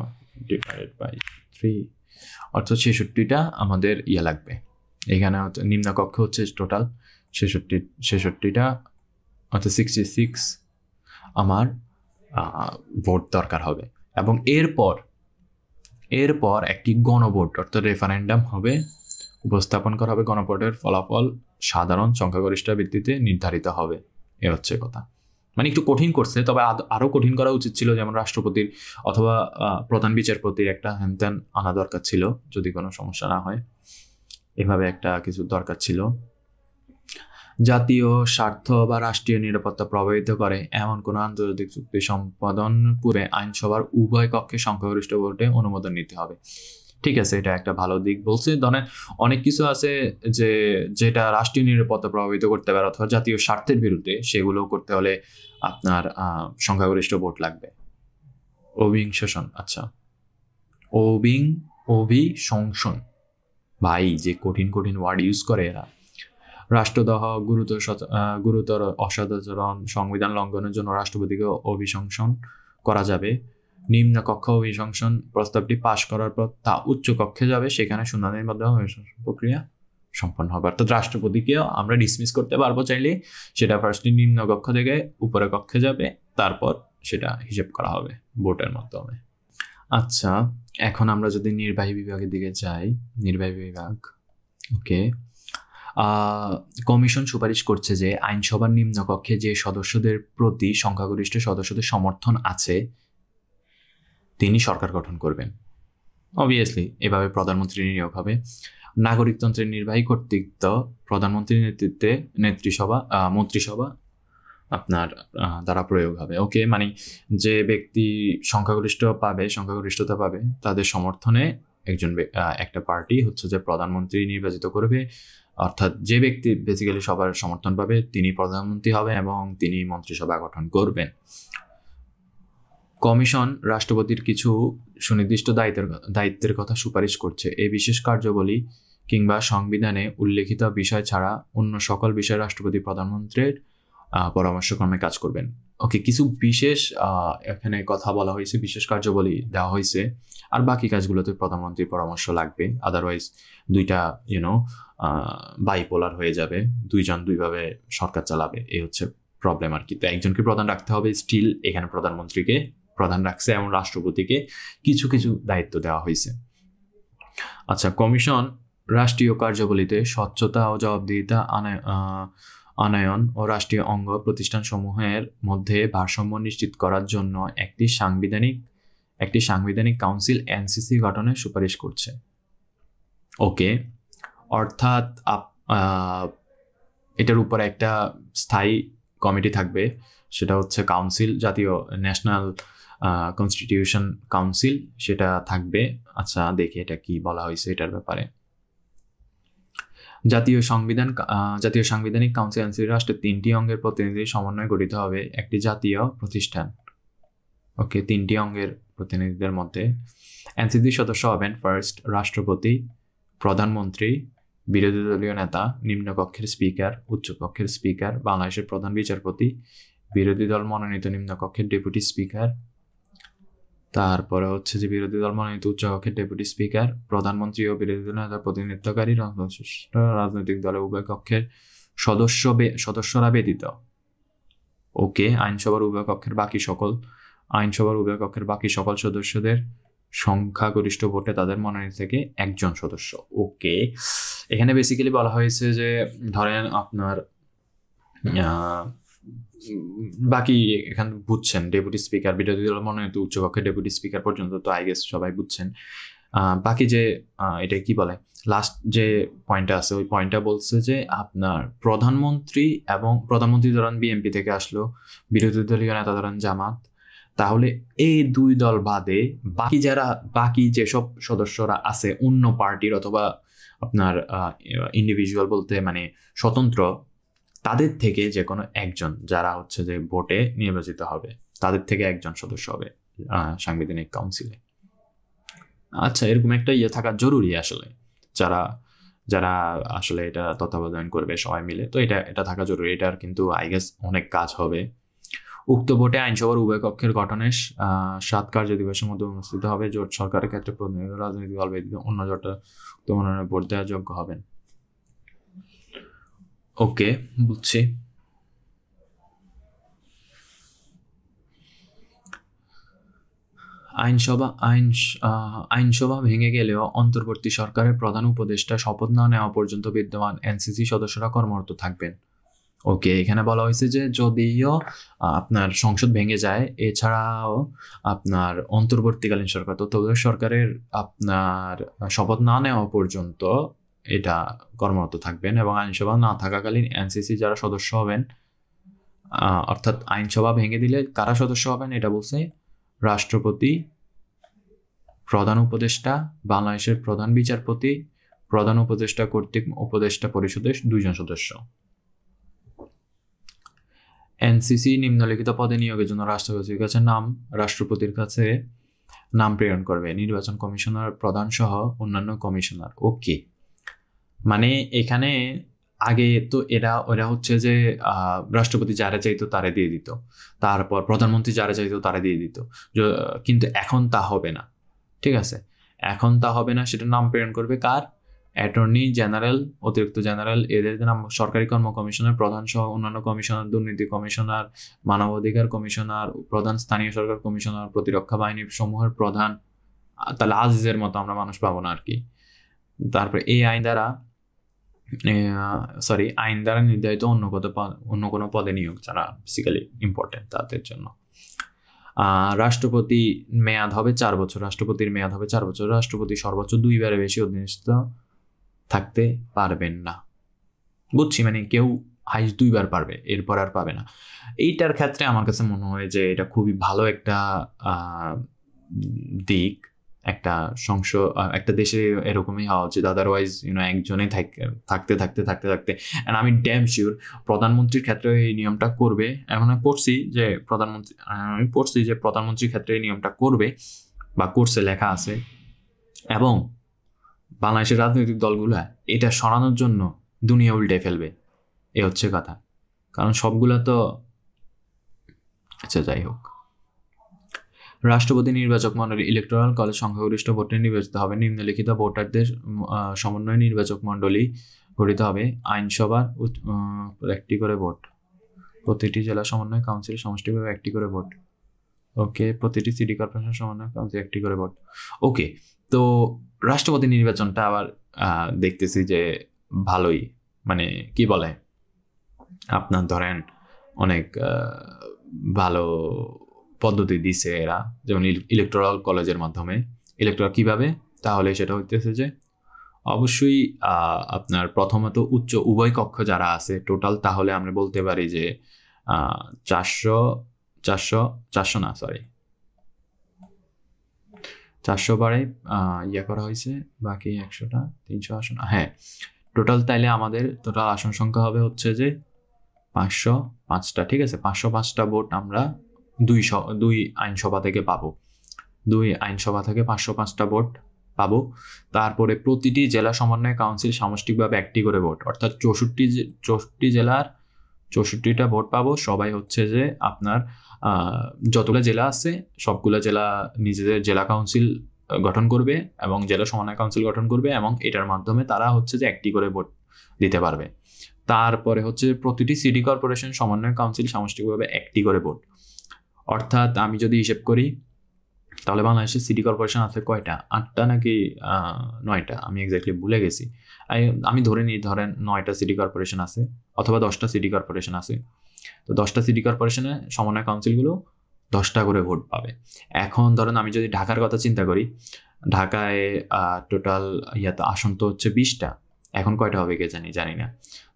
[SPEAKER 1] ডিভাইডেড বাই 3, অর্থাৎ 66টা আমাদের লাগবে। এখানে হচ্ছে নিম্নকক্ষ হচ্ছে টোটাল 66টা, অর্থাৎ 66 আমার ভোট দরকার হবে। এবং এরপর একটি গণভোট অর্থাৎ রেফারেন্ডাম হবে, উপস্থাপন করা হবে। গণভোটের ফলাফল সাধারণ সংখ্যাগরিষ্ঠতার ভিত্তিতে নির্ধারিত হবে। এ হচ্ছে কথা। মানে একটু কঠিন করছে, তবে আরো কঠিন করা উচিত ছিল, যেমন রাষ্ট্রপতির অথবা প্রধান বিচারপতির একটা হ্যানত্যান আনা দরকার ছিল, যদি কোনো সমস্যা না হয়। এভাবে একটা কিছু দরকার ছিল। জাতীয় স্বার্থ বা রাষ্ট্রীয় নিরাপত্তা প্রভাবিত করে এমন কোনো আন্তর্জাতিক চুক্তি সম্পাদন পূর্বে আইনসভার উভয় কক্ষে সংখ্যাগরিষ্ঠ ভোটে অনুমোদন নিতে হবে। ঠিক আছে, এটা একটা ভালো দিক বলছে। ধরেন অনেক কিছু আছে যেটা রাষ্ট্রীয় নিরাপত্তা প্রভাবিত করতে পারে অথবা জাতীয় স্বার্থের বিরুদ্ধে, সেগুলো করতে হলে আপনার সংখ্যাগরিষ্ঠ ভোট লাগবে। অভিশংসন, আচ্ছা, অভিশংসন, ভাই যে কঠিন ওয়ার্ড ইউজ করে এরা। রাষ্ট্রদ্রোহ, গুরুতর অসদাচরণ, সংবিধান লঙ্ঘনের জন্য রাষ্ট্রপতিকে অভিশংসন করা যাবে। নিম্নকক্ষ অভিশংসন প্রস্তাবটি পাশ করার পর তা উচ্চ কক্ষে যাবে, সেখানে শুনানির মাধ্যমে অভিশংসন প্রক্রিয়া সম্পন্ন হবে। অর্থাৎ রাষ্ট্রপতিকেও আমরা ডিসমিস করতে পারবো চাইলে, সেটা ফার্স্টলি নিম্ন কক্ষ থেকে উপরে কক্ষে যাবে, তারপর সেটা হিসেব করা হবে ভোটের মাধ্যমে। আচ্ছা, এখন আমরা যদি নির্বাহী বিভাগের দিকে যাই, নির্বাহী বিভাগ, ওকে, কমিশন সুপারিশ করছে যে আইনসভার নিম্নকক্ষে যে সদস্যদের প্রতি সংখ্যাগরিষ্ঠ সদস্যদের সমর্থন আছে তিনি সরকার গঠন করবেন। অবভিয়াসলি এভাবে প্রধানমন্ত্রী নিয়োগ হবে। নাগরিকতন্ত্রের নির্বাহী কর্তৃত্ব প্রধানমন্ত্রীর নেতৃত্বে মন্ত্রিসভা আপনার দ্বারা প্রয়োগ হবে। ওকে, মানে যে ব্যক্তি সংখ্যাগরিষ্ঠতা পাবে তাদের সমর্থনে একটা পার্টি হচ্ছে যে প্রধানমন্ত্রী নির্বাচিত করবে, অর্থাৎ যে ব্যক্তি বেসিক্যালি সবার সমর্থন পাবে তিনি প্রধানমন্ত্রী হবে এবং তিনি মন্ত্রিসভা গঠন করবেন। কমিশন রাষ্ট্রপতির কিছু সুনির্দিষ্ট দায়িত্বের কথা সুপারিশ করছে। এই বিশেষ কার্যাবলী কিংবা সংবিধানে উল্লেখিত বিষয় ছাড়া অন্য সকল বিষয়ে রাষ্ট্রপতি প্রধানমন্ত্রীর পরামর্শক্রমে কাজ করবেন। ওকে, কিছু বিশেষ এখানে কথা বলা হয়েছে, বিশেষ কার্যাবলী দেওয়া হয়েছে, আর বাকি কাজগুলোতে প্রধানমন্ত্রীর পরামর্শ লাগবে। আদারওয়াইজ দুইটা বাইপোলার হয়ে যাবে, দুইজন দুইভাবে সরকার চালাবে, এই হচ্ছে প্রবলেম আর কি। তো একজনকে প্রধান রাখতে হবে, স্টিল এখানে প্রধানমন্ত্রীকে প্রধান রাখছে এবং রাষ্ট্রপতিকে কিছু কিছু দায়িত্ব দেওয়া হয়েছে। আচ্ছা, কমিশন রাষ্ট্রীয় কার্যাবলীতে স্বচ্ছতা ও জবাবদিহিতা আনয়ন ও রাষ্ট্রীয় অঙ্গ প্রতিষ্ঠানসমূহের মধ্যে ভারসাম্য নিশ্চিত করার জন্য একটি সাংবিধানিক কাউন্সিল এনসিসি গঠনের সুপারিশ করছে। ওকে, অর্থাৎ এটার উপরে একটা স্থায়ী কমিটি থাকবে, সেটা হচ্ছে কাউন্সিল, জাতীয় ন্যাশনাল কনস্টিটিউশন কাউন্সিল, সেটা থাকবে। আচ্ছা, দেখি এটা কি বলা হয়েছে এটার ব্যাপারে। জাতীয় সাংবিধানিক কাউন্সিল এনসিসি রাষ্ট্রের 3টি অঙ্গের প্রতিনিধির সমন্বয়ে গঠিত হবে একটি জাতীয় প্রতিষ্ঠান। ওকে, 3টি অঙ্গের প্রতিনিধিদের মধ্যে এনসিসির সদস্য হবেন ফার্স্ট রাষ্ট্রপতি, প্রধানমন্ত্রী, বিরোধী দলীয় নেতা, নিম্নকক্ষের স্পিকার, উচ্চকক্ষের স্পিকার, বাংলাদেশের প্রধান বিচারপতি, বিরোধী দল মনোনীত নিম্নকক্ষের ডেপুটি স্পিকার, তারপরে হচ্ছে যে বিরোধী দল মনোনীত উচ্চকক্ষের ডেপুটি স্পিকার, প্রধানমন্ত্রী ও বিরোধী দল নেতার প্রতিনিধিত্বকারী রাজনৈতিক দলের উভয় কক্ষের সদস্যরা ব্যতীত। ওকে, আইনসভার উভয় কক্ষের বাকি সকল সদস্যদের সংখ্যাগরিষ্ঠ ভোটে তাদের মনোনীত থেকে একজন সদস্য। ওকে, এখানে বেসিক্যালি বলা হয়েছে যে ধরেন আপনার বাকি এখানে বুঝছেন ডেপুটি স্পিকার, বিরোধী দল মনোনীত উচ্চকক্ষের ডেপুটি স্পিকার পর্যন্ত তো আই গেস সবাই বুঝছেন। বাকি যে এটা কি বলে লাস্ট যে পয়েন্টটা আছে, ওই পয়েন্টটা বলছে যে আপনার প্রধানমন্ত্রী ধরেন বিএনপি থেকে আসলো, বিরোধী দলীয় নেতা ধরেন জামাত, তাহলে এই দুই দল বাদে বাকি যেসব সদস্যরা আছে অন্য পার্টির অথবা আপনার ইন্ডিভিজুয়াল বলতে মানে স্বতন্ত্র, তাদের থেকে যে কোনো একজন যারা হচ্ছে যে ভোটে নির্বাচিত হবে তাদের থেকে একজন সদস্য হবে সাংবিধানিক কাউন্সিলে। আচ্ছা, এরকম একটা থাকা জরুরি আসলে, যারা আসলে এটা তত্ত্বাবধান করবে সবাই মিলে, তো এটা থাকা জরুরি। এটার কিন্তু আই গেস অনেক কাজ হবে। উক্ত ভোটে আইনসভার উভয় কক্ষের গঠনের 7 কার্য দিবসের মধ্যে অনুষ্ঠিত হবে। জোট সরকারের ক্ষেত্রে প্রতিনিধি রাজনৈতিক দল ব্যতীত অন্য জোটে মনোনয়নের ভোট দেওয়ার যোগ্য হবেন। ওকে, বুঝছি। আইনসভা ভেঙে গেলেও অন্তর্বর্তী সরকারের প্রধান উপদেষ্টা শপথ না নেওয়া পর্যন্ত বিদ্যমান এনসিসি সদস্যরা কর্মরত থাকবেন। ওকে, এখানে বলা হয়েছে যে যদিও আপনার সংসদ ভেঙে যায়, এছাড়াও আপনার অন্তর্বর্তীকালীন সরকার, তত্ত্বাবধায়ক সরকারের আপনার শপথ না নেওয়া পর্যন্ত এটা কর্মরত থাকবেন এবং আইনসভা না থাকাকালীন এনসিসি যারা সদস্য হবেন, অর্থাৎ আইনসভা ভেঙে দিলে কারা সদস্য হবেন এটা বলছে রাষ্ট্রপতি, প্রধান উপদেষ্টা, বাংলাদেশের প্রধান বিচারপতি, প্রধান উপদেষ্টা কর্তৃক উপদেষ্টা পরিষদের 2 জন সদস্য। এনসিসি নিম্নলিখিত পদে নিয়োগের জন্য রাষ্ট্রপতির কাছে নাম প্রেরণ করবে, নির্বাচন কমিশনার প্রধান সহ অন্যান্য কমিশনার। ওকে, মানে এখানে আগে তো ওরা হচ্ছে যে রাষ্ট্রপতি যারা চাইতো তারা দিয়ে দিত, তারপর প্রধানমন্ত্রী যারা চাইতো তারা দিয়ে দিত, কিন্তু এখন তা হবে না। ঠিক আছে, এখন তা হবে না। সেটা নাম প্রেরণ করবে কার? অ্যাটর্নি জেনারেল, অতিরিক্ত জেনারেল, এদের নাম সরকারি কর্ম কমিশনার প্রধান সহ অন্যান্য কমিশনার, দুর্নীতি কমিশনার, মানবাধিকার কমিশনার, প্রধান স্থানীয় সরকার কমিশনার, প্রতিরক্ষা বাহিনী সমূহের প্রধান। তাহলে আজিজের মতো আমরা মানুষ পাবো না আর কি। তারপরে এই আইন দ্বারা সরি, আইন দ্বারা নির্ধারিত অন্য কোনো পদে নিয়োগ যারা বেসিক্যালি ইম্পর্টেন্ট তাদের জন্য। রাষ্ট্রপতি মেয়াদ হবে 4 বছর। রাষ্ট্রপতির মেয়াদ হবে 4 বছর। রাষ্ট্রপতি সর্বোচ্চ 2বারের বেশি অধীনস্থ থাকতে পারবেন না। বুঝছি, মানে কেউ হাইস্ট 2বার পারবে, এরপর আর পাবে না। এইটার ক্ষেত্রে আমার কাছে মনে হয় যে এটা খুবই ভালো একটা দিক। একটা দেশে এরকমই হওয়া উচিত। আদারওয়াইজ একজনেই থাকতে অ্যান্ড আমি ড্যাম শিওর প্রধানমন্ত্রীর ক্ষেত্রে এই নিয়মটা করবে। এখন আমি পড়ছি যে প্রধানমন্ত্রীর ক্ষেত্রে এই নিয়মটা করবে বা করছে, লেখা আছে। এবং বাংলাদেশের রাজনৈতিক দলগুলা এটা সরানোর জন্য দুনিয়া উল্টে ফেলবে, এ হচ্ছে কথা। কারণ সবগুলা তো, আচ্ছা যাই হোক। রাষ্ট্রপতি নির্বাচক মণ্ডলী ইলেকটোরাল কলেজ সংখ্যাগরিষ্ঠ ভোটে নির্বাচিত হবে। নিম্নলিখিত ভোটারদের সমন্বয়ে নির্বাচক মণ্ডলী গঠিত হবে। আইনসভার একটি করে ভোট। প্রতিটি জেলা সমন্বয় কাউন্সিল সমষ্টিভাবে একটি করে ভোট। ওকে। প্রতিটি সিটি কর্পোরেশন সমন্বয় কাউন্সিল একটি করে ভোট। ওকে। তো রাষ্ট্রপতি নির্বাচনটা আবার দেখতেছি যে ভালোই, মানে কি বলে, আপনার ধরেন অনেক ভালো পদ্ধতি দিছে এরা, যেমন ইলেকটোরাল কলেজের মাধ্যমে। ইলেকটোরাল কিভাবে? তাহলে সেটা হইতেছে যে অবশ্যই আপনার প্রথমত উচ্চ উভয় কক্ষ যারা আছে টোটাল, তাহলে আমরা বলতে পারি যে 400 বারে করা হয়েছে, বাকি 100টা 300 আসন। হ্যাঁ, টোটাল তাইলে আমাদের টোটাল আসন সংখ্যা হবে হচ্ছে যে 505টা। ঠিক আছে, 505টা ভোট আমরা দুই আইনসভা থেকে পাবো। 2 আইনসভা থেকে 505টা ভোট পাবো। তারপরে প্রতিটি জেলা সমন্বয় কাউন্সিল সামষ্টিকভাবে একটি করে ভোট, অর্থাৎ 64 জেলার 64টা ভোট পাবো। সবাই হচ্ছে যে আপনার যতগুলো জেলা আছে সবগুলো জেলা নিজেদের জেলা কাউন্সিল গঠন করবে এবং জেলা সমন্বয় কাউন্সিল গঠন করবে, এবং এটার মাধ্যমে তারা হচ্ছে যে একটি করে ভোট দিতে পারবে। তারপরে হচ্ছে প্রতিটি সিটি কর্পোরেশন সমন্বয় কাউন্সিল সামষ্টিকভাবে একটি করে ভোট। অর্থাৎ আমি যদি হিসেব করি তাহলে বাংলাদেশের সিটি কর্পোরেশন আছে কয়টা? 8টা নাকি 9টা, আমি এক্স্যাক্টলি ভুলে গেছি। আমি ধরে নিই, ধরেন 9টা সিটি কর্পোরেশন আছে অথবা 10টা সিটি কর্পোরেশন আছে। তো 10টা সিটি কর্পোরেশনে সমন্বয় কাউন্সিলগুলো 10টা করে ভোট পাবে। এখন ধরেন আমি যদি ঢাকার কথা চিন্তা করি, ঢাকায় টোটাল আসন তো হচ্ছে 20টা। এখন কয়টা হবে কে জানি না।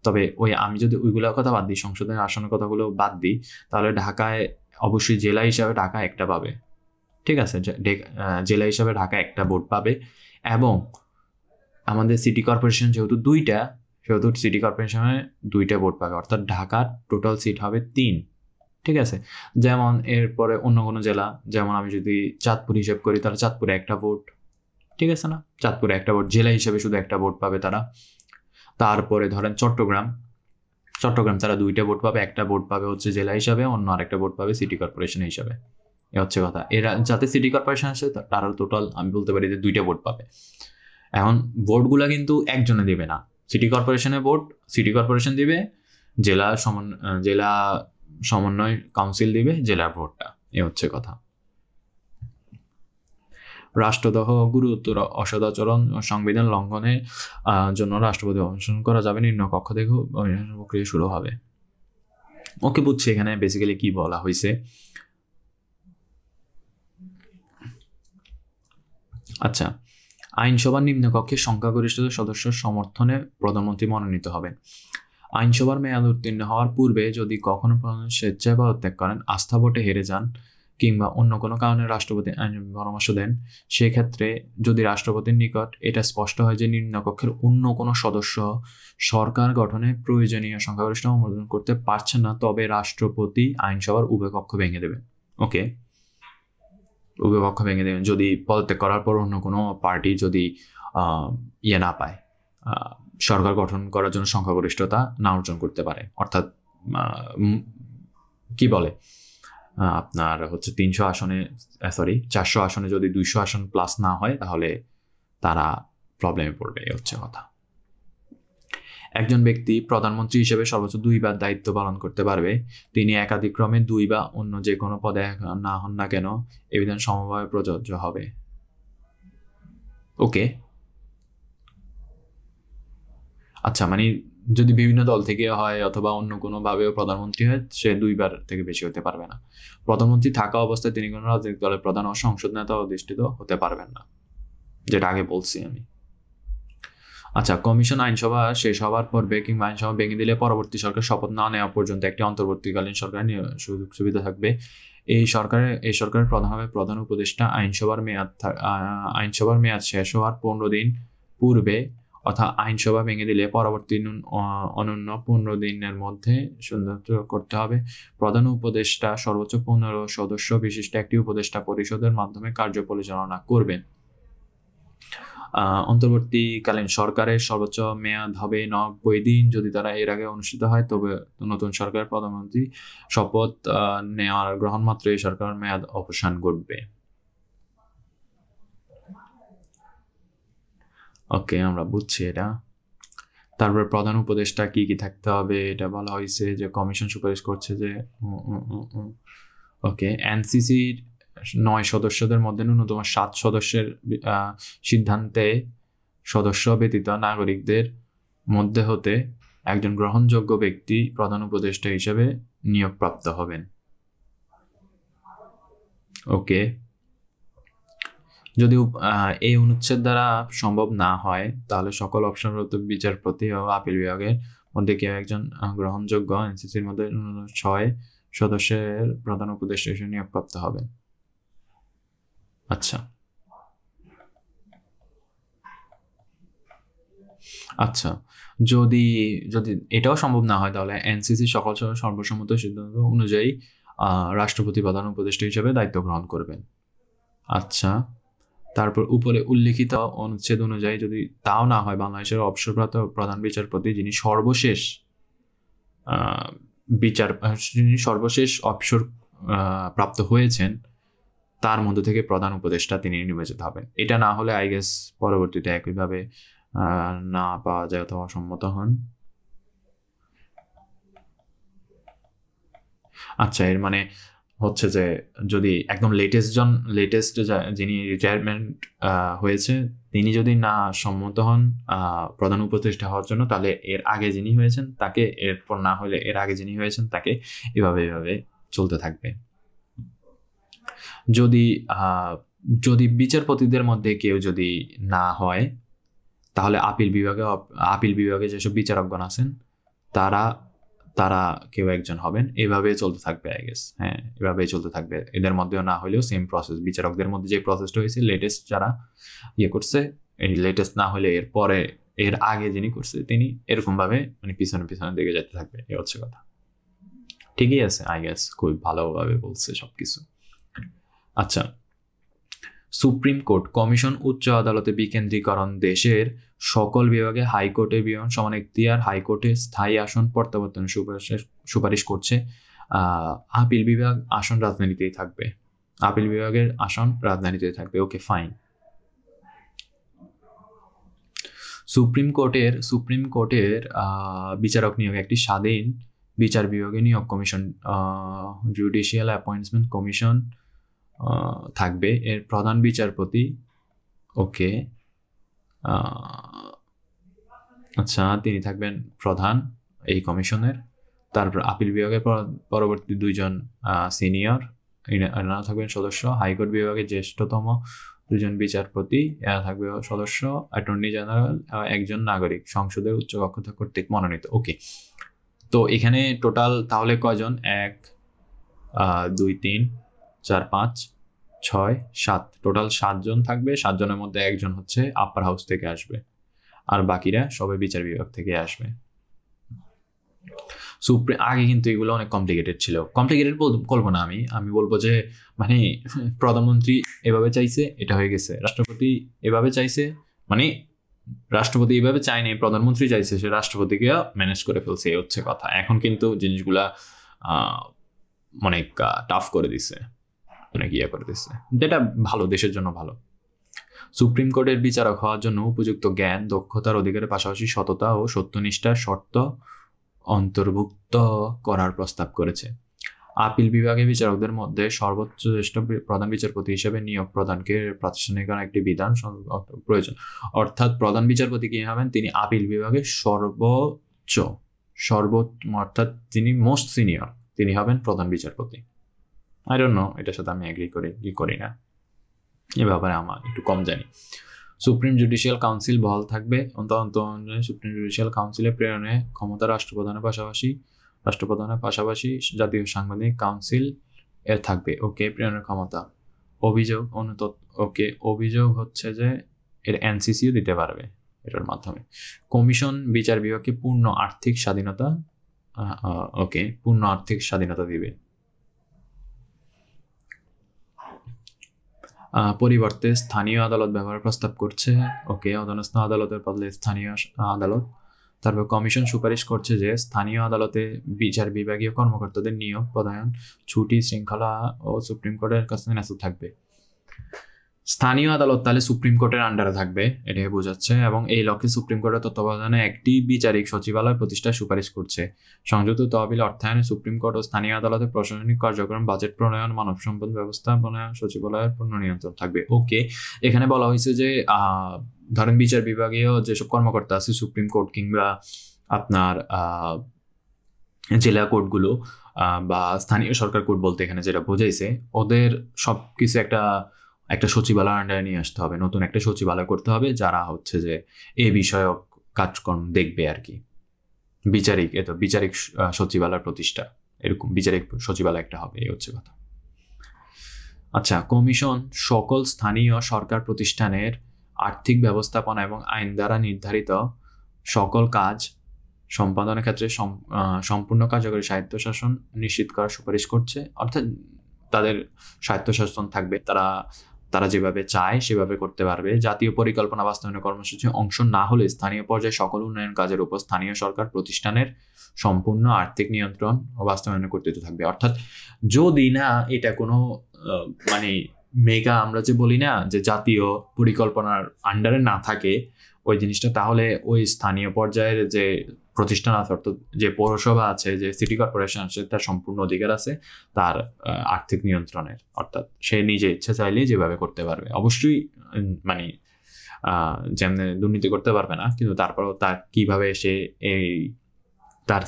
[SPEAKER 1] তবে আমি যদি ওইগুলোর কথা বাদ দিই, সংসদের আসনের কথাগুলো বাদ দিই, তাহলে ঢাকায় অবশ্যই জেলা হিসাবে ঢাকা একটা পাবে। ঠিক আছে, জেলা হিসাবে ঢাকা একটা ভোট পাবে। এবং আমাদের সিটি কর্পোরেশন যেহেতু 2টা, সেহেতু সিটি কর্পোরেশনে 2টা ভোট পাবে, অর্থাৎ ঢাকার টোটাল সিট হবে 3। ঠিক আছে, যেমন এরপরে অন্য কোনো জেলা, যেমন আমি যদি চাঁদপুর হিসেব করি তাহলে চাঁদপুরে একটা ভোট। ঠিক আছে না, চাঁদপুরে একটা ভোট, জেলা হিসেবে শুধু একটা ভোট পাবে তারা। তারপরে ধরেন চট্টগ্রাম তারা 2টা ভোট পাবে, একটা ভোট পাবে হচ্ছে জেলা হিসাবে, অন্য আরেকটা ভোট পাবে সিটি কর্পোরেশন হিসাবে। এ হচ্ছে কথা। এরা যাতে সিটি কর্পোরেশন আসে তারা টোটাল আমি বলতে পারি যে 2টা ভোট পাবে। এখন ভোটগুলা কিন্তু একজনে দেবে না। সিটি কর্পোরেশনের ভোট সিটি কর্পোরেশন দিবে, জেলা সমন্বয় কাউন্সিল দিবে জেলার ভোটটা। এ হচ্ছে কথা। রাষ্ট্রদ্রোহ গুরুতর অসদাচরণ ও সংবিধান লঙ্ঘনের জন্য রাষ্ট্রপতি অবসান করা যাবে। নিম্ন কক্ষ থেকে প্রক্রিয়া শুরু হবে। ওকে, বুঝছি এখানে বেসিক্যালি কি বলা হয়েছে। আচ্ছা, আইনসভার নিম্নকক্ষের সংখ্যাগরিষ্ঠ সদস্যের সমর্থনে প্রধানমন্ত্রী মনোনীত হবেন। আইনসভার মেয়াদ উত্তীর্ণ হওয়ার পূর্বে যদি কখনো প্রধানমন্ত্রী স্বেচ্ছায় পদত্যাগ করেন, আস্থা ভোটে হেরে যান কিংবা অন্য কোনো কারণে রাষ্ট্রপতি আইন পরামর্শ দেন, সেক্ষেত্রে যদি রাষ্ট্রপতির নিকট এটা স্পষ্ট হয় যে নিম্নকক্ষের অন্য কোনো সদস্য সরকার গঠনে প্রয়োজনীয় সংখ্যাগরিষ্ঠ অনুমোদন করতে পারছেন না, তবে রাষ্ট্রপতি আইনসভার উভয় কক্ষ ভেঙে দেবেন। ওকে, উভয় পক্ষ ভেঙে দেবেন যদি পদত্যাগ করার পর অন্য কোনো পার্টি যদি না পায়, সরকার গঠন করার জন্য সংখ্যাগরিষ্ঠতা না অর্জন করতে পারে। অর্থাৎ কি বলে আপনার হচ্ছে 400 আসনে যদি 200 আসন প্লাস না হয় তাহলে তারা প্রবলেমে পড়বে। এই হচ্ছে কথা। একজন ব্যক্তি প্রধানমন্ত্রী হিসেবে সর্বোচ্চ 2বার দায়িত্ব পালন করতে পারবে। তিনি একাদিক্রমে 2 বা অন্য যে কোনো পদে না হন না কেন এ বিধান সমভাবে প্রযোজ্য হবে। ওকে, আচ্ছা, মানে যদি বিভিন্ন দল থেকে হয় অথবা অন্য কোনোভাবেও প্রধানমন্ত্রী হয়, সে 2বার থেকে বেশি হতে পারবে না। প্রধানমন্ত্রী থাকা অবস্থায় তিনি কোনো রাজনৈতিক দলের প্রধান ও সংসদ নেতা অধিষ্ঠিত হতে পারবেন না, যেটা আগে বলছি আমি। আচ্ছা, কমিশন আইনসভা শেষ হওয়ার পর্বে কিংবা আইনসভা ভেঙে দিলে পরবর্তী সরকার শপথ না নেওয়া পর্যন্ত একটি অন্তর্বর্তীকালীন সরকার সুযোগ সুবিধা থাকবে। এই সরকারের প্রধান হবে প্রধান উপদেষ্টা। আইনসভার মেয়াদ শেষ হওয়ার 15 দিন পূর্বে অর্থাৎ আইনসভা ভেঙে দিলে পরবর্তী অনন্য 15 দিনের মধ্যে সুন্দর করতে হবে। প্রধান উপদেষ্টা সর্বোচ্চ 15 সদস্য বিশিষ্ট একটি উপদেষ্টা পরিষদের মাধ্যমে কার্য পরিচালনা করবেন। অন্তর্বর্তীকালীন সরকারের সর্বোচ্চ মেয়াদ হবে 90 দিন। যদি তারা এর আগে অনুষ্ঠিত হয় তবে নতুন সরকারের প্রধানমন্ত্রী শপথ নেওয়ার গ্রহণ মাত্র এই সরকারের মেয়াদ অবসান ঘটবে। ওকে, আমরা বুঝছি এটা। তারপর প্রধান উপদেষ্টা কি কি থাকতে হবে এটা বলা হয়েছে যে কমিশন সুপারিশ করছে যে ওকে, এনসিসির 9 সদস্যদের মধ্যে ন্যূনতম 7 সদস্যের সিদ্ধান্তে সদস্য ব্যতীত নাগরিকদের মধ্যে হতে একজন গ্রহণযোগ্য ব্যক্তি প্রধান উপদেষ্টা হিসেবে নিয়োগপ্রাপ্ত হবেন। ওকে, যদি এই অনুচ্ছেদ দ্বারা সম্ভব না হয় তাহলে সকল অপশনরত বিচারপতি ও আপিল বিভাগের মধ্যে কেউ একজন গ্রহণযোগ্য এনসিসির মধ্যে 6 সদস্যের প্রধান উপদেষ্টা হিসেবে নিয়োগপ্রাপ্ত হবেন। আচ্ছা আচ্ছা, যদি যদি এটাও সম্ভব না হয় তাহলে এনসিসি সকল সর্বসম্মত সিদ্ধান্ত অনুযায়ী রাষ্ট্রপতি প্রধান উপদেষ্টা হিসেবে দায়িত্ব গ্রহণ করবেন। আচ্ছা, তারপর উপরে উল্লেখিত অনুচ্ছেদ অনুযায়ী যদি তাও না হয়, বাংলাদেশের অবসরপ্রাপ্ত প্রধান বিচারপতি যিনি সর্বশেষ অবসর প্রাপ্ত হয়েছেন তার মধ্য থেকে প্রধান উপদেষ্টা তিনি নির্বাচিত হবেন। এটা না হলে আই গেস পরবর্তীতে একইভাবে না পাওয়া যায় অথবা অসম্মত হন। আচ্ছা, এর মানে হচ্ছে যে যদি একদম লেটেস্ট যিনি রিটায়ারমেন্ট হয়েছে তিনি যদি না সম্মত হন প্রধান উপদেষ্টা হওয়ার জন্য, তাহলে এর আগে যিনি হয়েছেন তাকে, এরপর না হলে এর আগে যিনি হয়েছেন তাকে, এভাবে চলতে থাকবে। যদি বিচারপতিদের মধ্যে কেউ যদি না হয় তাহলে আপিল বিভাগে যেসব বিচারকগণ আছেন তারা কেউ একজন হবেন। এভাবে চলতে থাকবে আই গেস। হ্যাঁ, এভাবেই চলতে থাকবে। এদের মধ্যেও না হলেও সেম প্রসেস, বিচারকদের মধ্যে যে প্রসেসটা হয়েছে লেটেস্ট যারা করছে, এই লেটেস্ট না হলে এর আগে যিনি করছে তিনি এরকম ভাবে মানে পিছনে দিকে যেতে থাকবে। এই হচ্ছে কথা। ঠিকই আছে আই গেস, খুব ভালোভাবে বলছে সবকিছু। আচ্ছা, সুপ্রিম কোর্ট কমিশন উচ্চ আদালতে বিকেন্দ্রীকরণ, দেশের সকল বিভাগে হাইকোর্টের বিভাগ সমান এখতিয়ার, হাইকোর্টে স্থায়ী আসন প্রত্যাবর্তনের সুপারিশ করছে। আপিল বিভাগ আসন রাজধানীতেই থাকবে, আপিল বিভাগের আসন রাজধানীতেই থাকবে। ওকে, ফাইন। সুপ্রিম কোর্টের বিচারক নিয়োগ একটি স্বাধীন বিচার বিভাগে নিয়োগ কমিশন, জুডিশিয়াল অ্যাপয়েন্টমেন্ট কমিশন থাকবে। এর প্রধান বিচারপতি। ওকে, আচ্ছা, তিনি থাকবেন প্রধান এই কমিশনের। তারপর আপিল বিভাগের পরবর্তী 2 জন সিনিয়র, এনারা থাকবেন সদস্য। হাইকোর্ট বিভাগের জ্যেষ্ঠতম 2 জন বিচারপতি, এরা থাকবে সদস্য। অ্যাটর্নি জেনারেল, একজন নাগরিক সংসদের উচ্চ কক্ষ কর্তৃক মনোনীত। ওকে, তো এখানে টোটাল তাহলে কয়জন? 1 2 3 4 5 6 7, টোটাল 7 জন থাকবে। 7 জনের মধ্যে একজন হচ্ছে আপার হাউস থেকে আসবে, আর বাকিরা সবাই বিচার বিভাগ থেকে আসবে। আগে কিন্তু এগুলো অনেক কমপ্লিকেটেড ছিল। কমপ্লিকেটেড বলবো না, আমি বলবো যে মানে প্রধানমন্ত্রী এভাবে চাইছে, এটা হয়ে গেছে। রাষ্ট্রপতি এভাবে চাইছে, মানে রাষ্ট্রপতি এইভাবে চায়নি, প্রধানমন্ত্রী চাইছে, সে রাষ্ট্রপতিকে ম্যানেজ করে ফেলছে। এই হচ্ছে কথা। এখন কিন্তু জিনিসগুলা অনেক টাফ করে দিছে, অনেক করে দিচ্ছে, যেটা ভালো, দেশের জন্য ভালো। সুপ্রিম কোর্টের বিচারক হওয়ার জন্য উপযুক্ত জ্ঞান, দক্ষতার অধিকারের পাশাপাশি সততা ও সত্যনিষ্ঠার শর্ত অন্তর্ভুক্ত করার প্রস্তাব করেছে। আপিল বিভাগের বিচারকদের মধ্যে সর্বোচ্চ জ্যেষ্ঠ প্রধান বিচারপতি হিসেবে নিয়োগ প্রদানকে প্রাতিষ্ঠানিকরণ একটি বিধান প্রয়োজন। অর্থাৎ প্রধান বিচারপতি কি হবেন? তিনি আপিল বিভাগের সর্বোচ্চ অর্থাৎ তিনি মোস্ট সিনিয়র, তিনি হবেন প্রধান বিচারপতি। আই ডোন্ট নো, এটার সাথে আমি এগ্রি করি না, এ ব্যাপারে আমার একটু কম জানি। সুপ্রিম জুডিশিয়াল কাউন্সিল বহাল থাকবে। সুপ্রিম জুডিশিয়াল কাউন্সিলের প্রেরণে ক্ষমতা রাষ্ট্রপ্রধানের পাশাপাশি জাতীয় সাংবিধানিক কাউন্সিল এর থাকবে। ওকে, প্রেরণের ক্ষমতা। অভিযোগ ওকে, অভিযোগ হচ্ছে যে এর এনসিসিও দিতে পারবে এটার মাধ্যমে। কমিশন বিচার বিভাগকে পূর্ণ আর্থিক স্বাধীনতা দিবে। পরিবর্তে স্থানীয় আদালত ব্যবহার প্রস্তাব করছে। ওকে, অধীনস্থ আদালতের বদলে স্থানীয় আদালত। তারপর কমিশন সুপারিশ করছে যে স্থানীয় আদালতে বিচার বিভাগীয় কর্মকর্তাদের নিয়োগ, পদায়ন, ছুটি, শৃঙ্খলা ও সুপ্রিম কোর্টের কাছে ন্যস্ত থাকবে। স্থানীয় আদালত তাহলে সুপ্রিম কোর্টের আন্ডারে থাকবে, এটাই বোঝাচ্ছে। এবং এই লক্ষ্যে সুপ্রিম কোর্টের তত্ত্বাবধানে একটি বিচারিক সচিবালয় প্রতিষ্ঠার সুপারিশ করছে। সংযুক্ত তহবিল অর্থায়নে সুপ্রিম কোর্ট ও স্থানীয় আদালতের প্রশাসনিক কার্যক্রম, বাজেট প্রণয়ন, মানব সম্পদ ব্যবস্থাপনা সচিবালয়ের পূর্ণ নিয়ন্ত্রণ থাকবে। ওকে, এখানে বলা হয়েছে যে ধরেন বিচার বিভাগীয় যেসব কর্মকর্তা আছে সুপ্রিম কোর্ট কিংবা আপনার জেলা কোর্টগুলো বা স্থানীয় সরকার কোর্ট বলতে এখানে যেটা বোঝাইছে, ওদের সবকিছু একটা সচিবালয় আন্ডারে নিয়ে আসতে হবে, নতুন একটা সচিবালয় করতে হবে যারা হচ্ছে যে এই বিষয়ক কাজকর্ম দেখবে আর কি। বিচারিক সচিবালয় প্রতিষ্ঠা, এরকম বিচারিক সচিবালয় একটা হবে, এই হচ্ছে কথা। আচ্ছা, কমিশন সকল স্থানীয় সরকার প্রতিষ্ঠানের আর্থিক ব্যবস্থাপনা এবং আইন দ্বারা নির্ধারিত সকল কাজ সম্পাদনের ক্ষেত্রে সম্পূর্ণ কার্যকরী স্বায়ত্তশাসন নিশ্চিত করার সুপারিশ করছে। অর্থাৎ তাদের স্বায়ত্তশাসন থাকবে, তারা যেভাবে চায় সেভাবে করতে পারবে। জাতীয় পরিকল্পনা বাস্তবায়নের কর্মসূচি অংশ না হলে স্থানীয় পর্যায়ে সকল উন্নয়ন কাজের উপর স্থানীয় সরকার প্রতিষ্ঠানের সম্পূর্ণ আর্থিক নিয়ন্ত্রণ ও বাস্তবায়নের কর্তৃত্ব থাকবে। অর্থাৎ যদি না এটা কোনো মানে মেগা, আমরা যে বলি না যে জাতীয় পরিকল্পনার আন্ডারে না থাকে ওই জিনিসটা, তাহলে ওই স্থানীয় পর্যায়ের যে প্রতিষ্ঠান আছে, অর্থাৎ যে পৌরসভা আছে, যে সিটি কর্পোরেশন আছে, তার সম্পূর্ণ অধিকার আছে তার আর্থিক নিয়ন্ত্রণের। অর্থাৎ সে নিজে ইচ্ছে চাইলেই যেভাবে করতে পারবে। অবশ্যই মানে যেমন দুর্নীতি করতে পারবে না, কিন্তু তারপরেও তার কিভাবে সে তার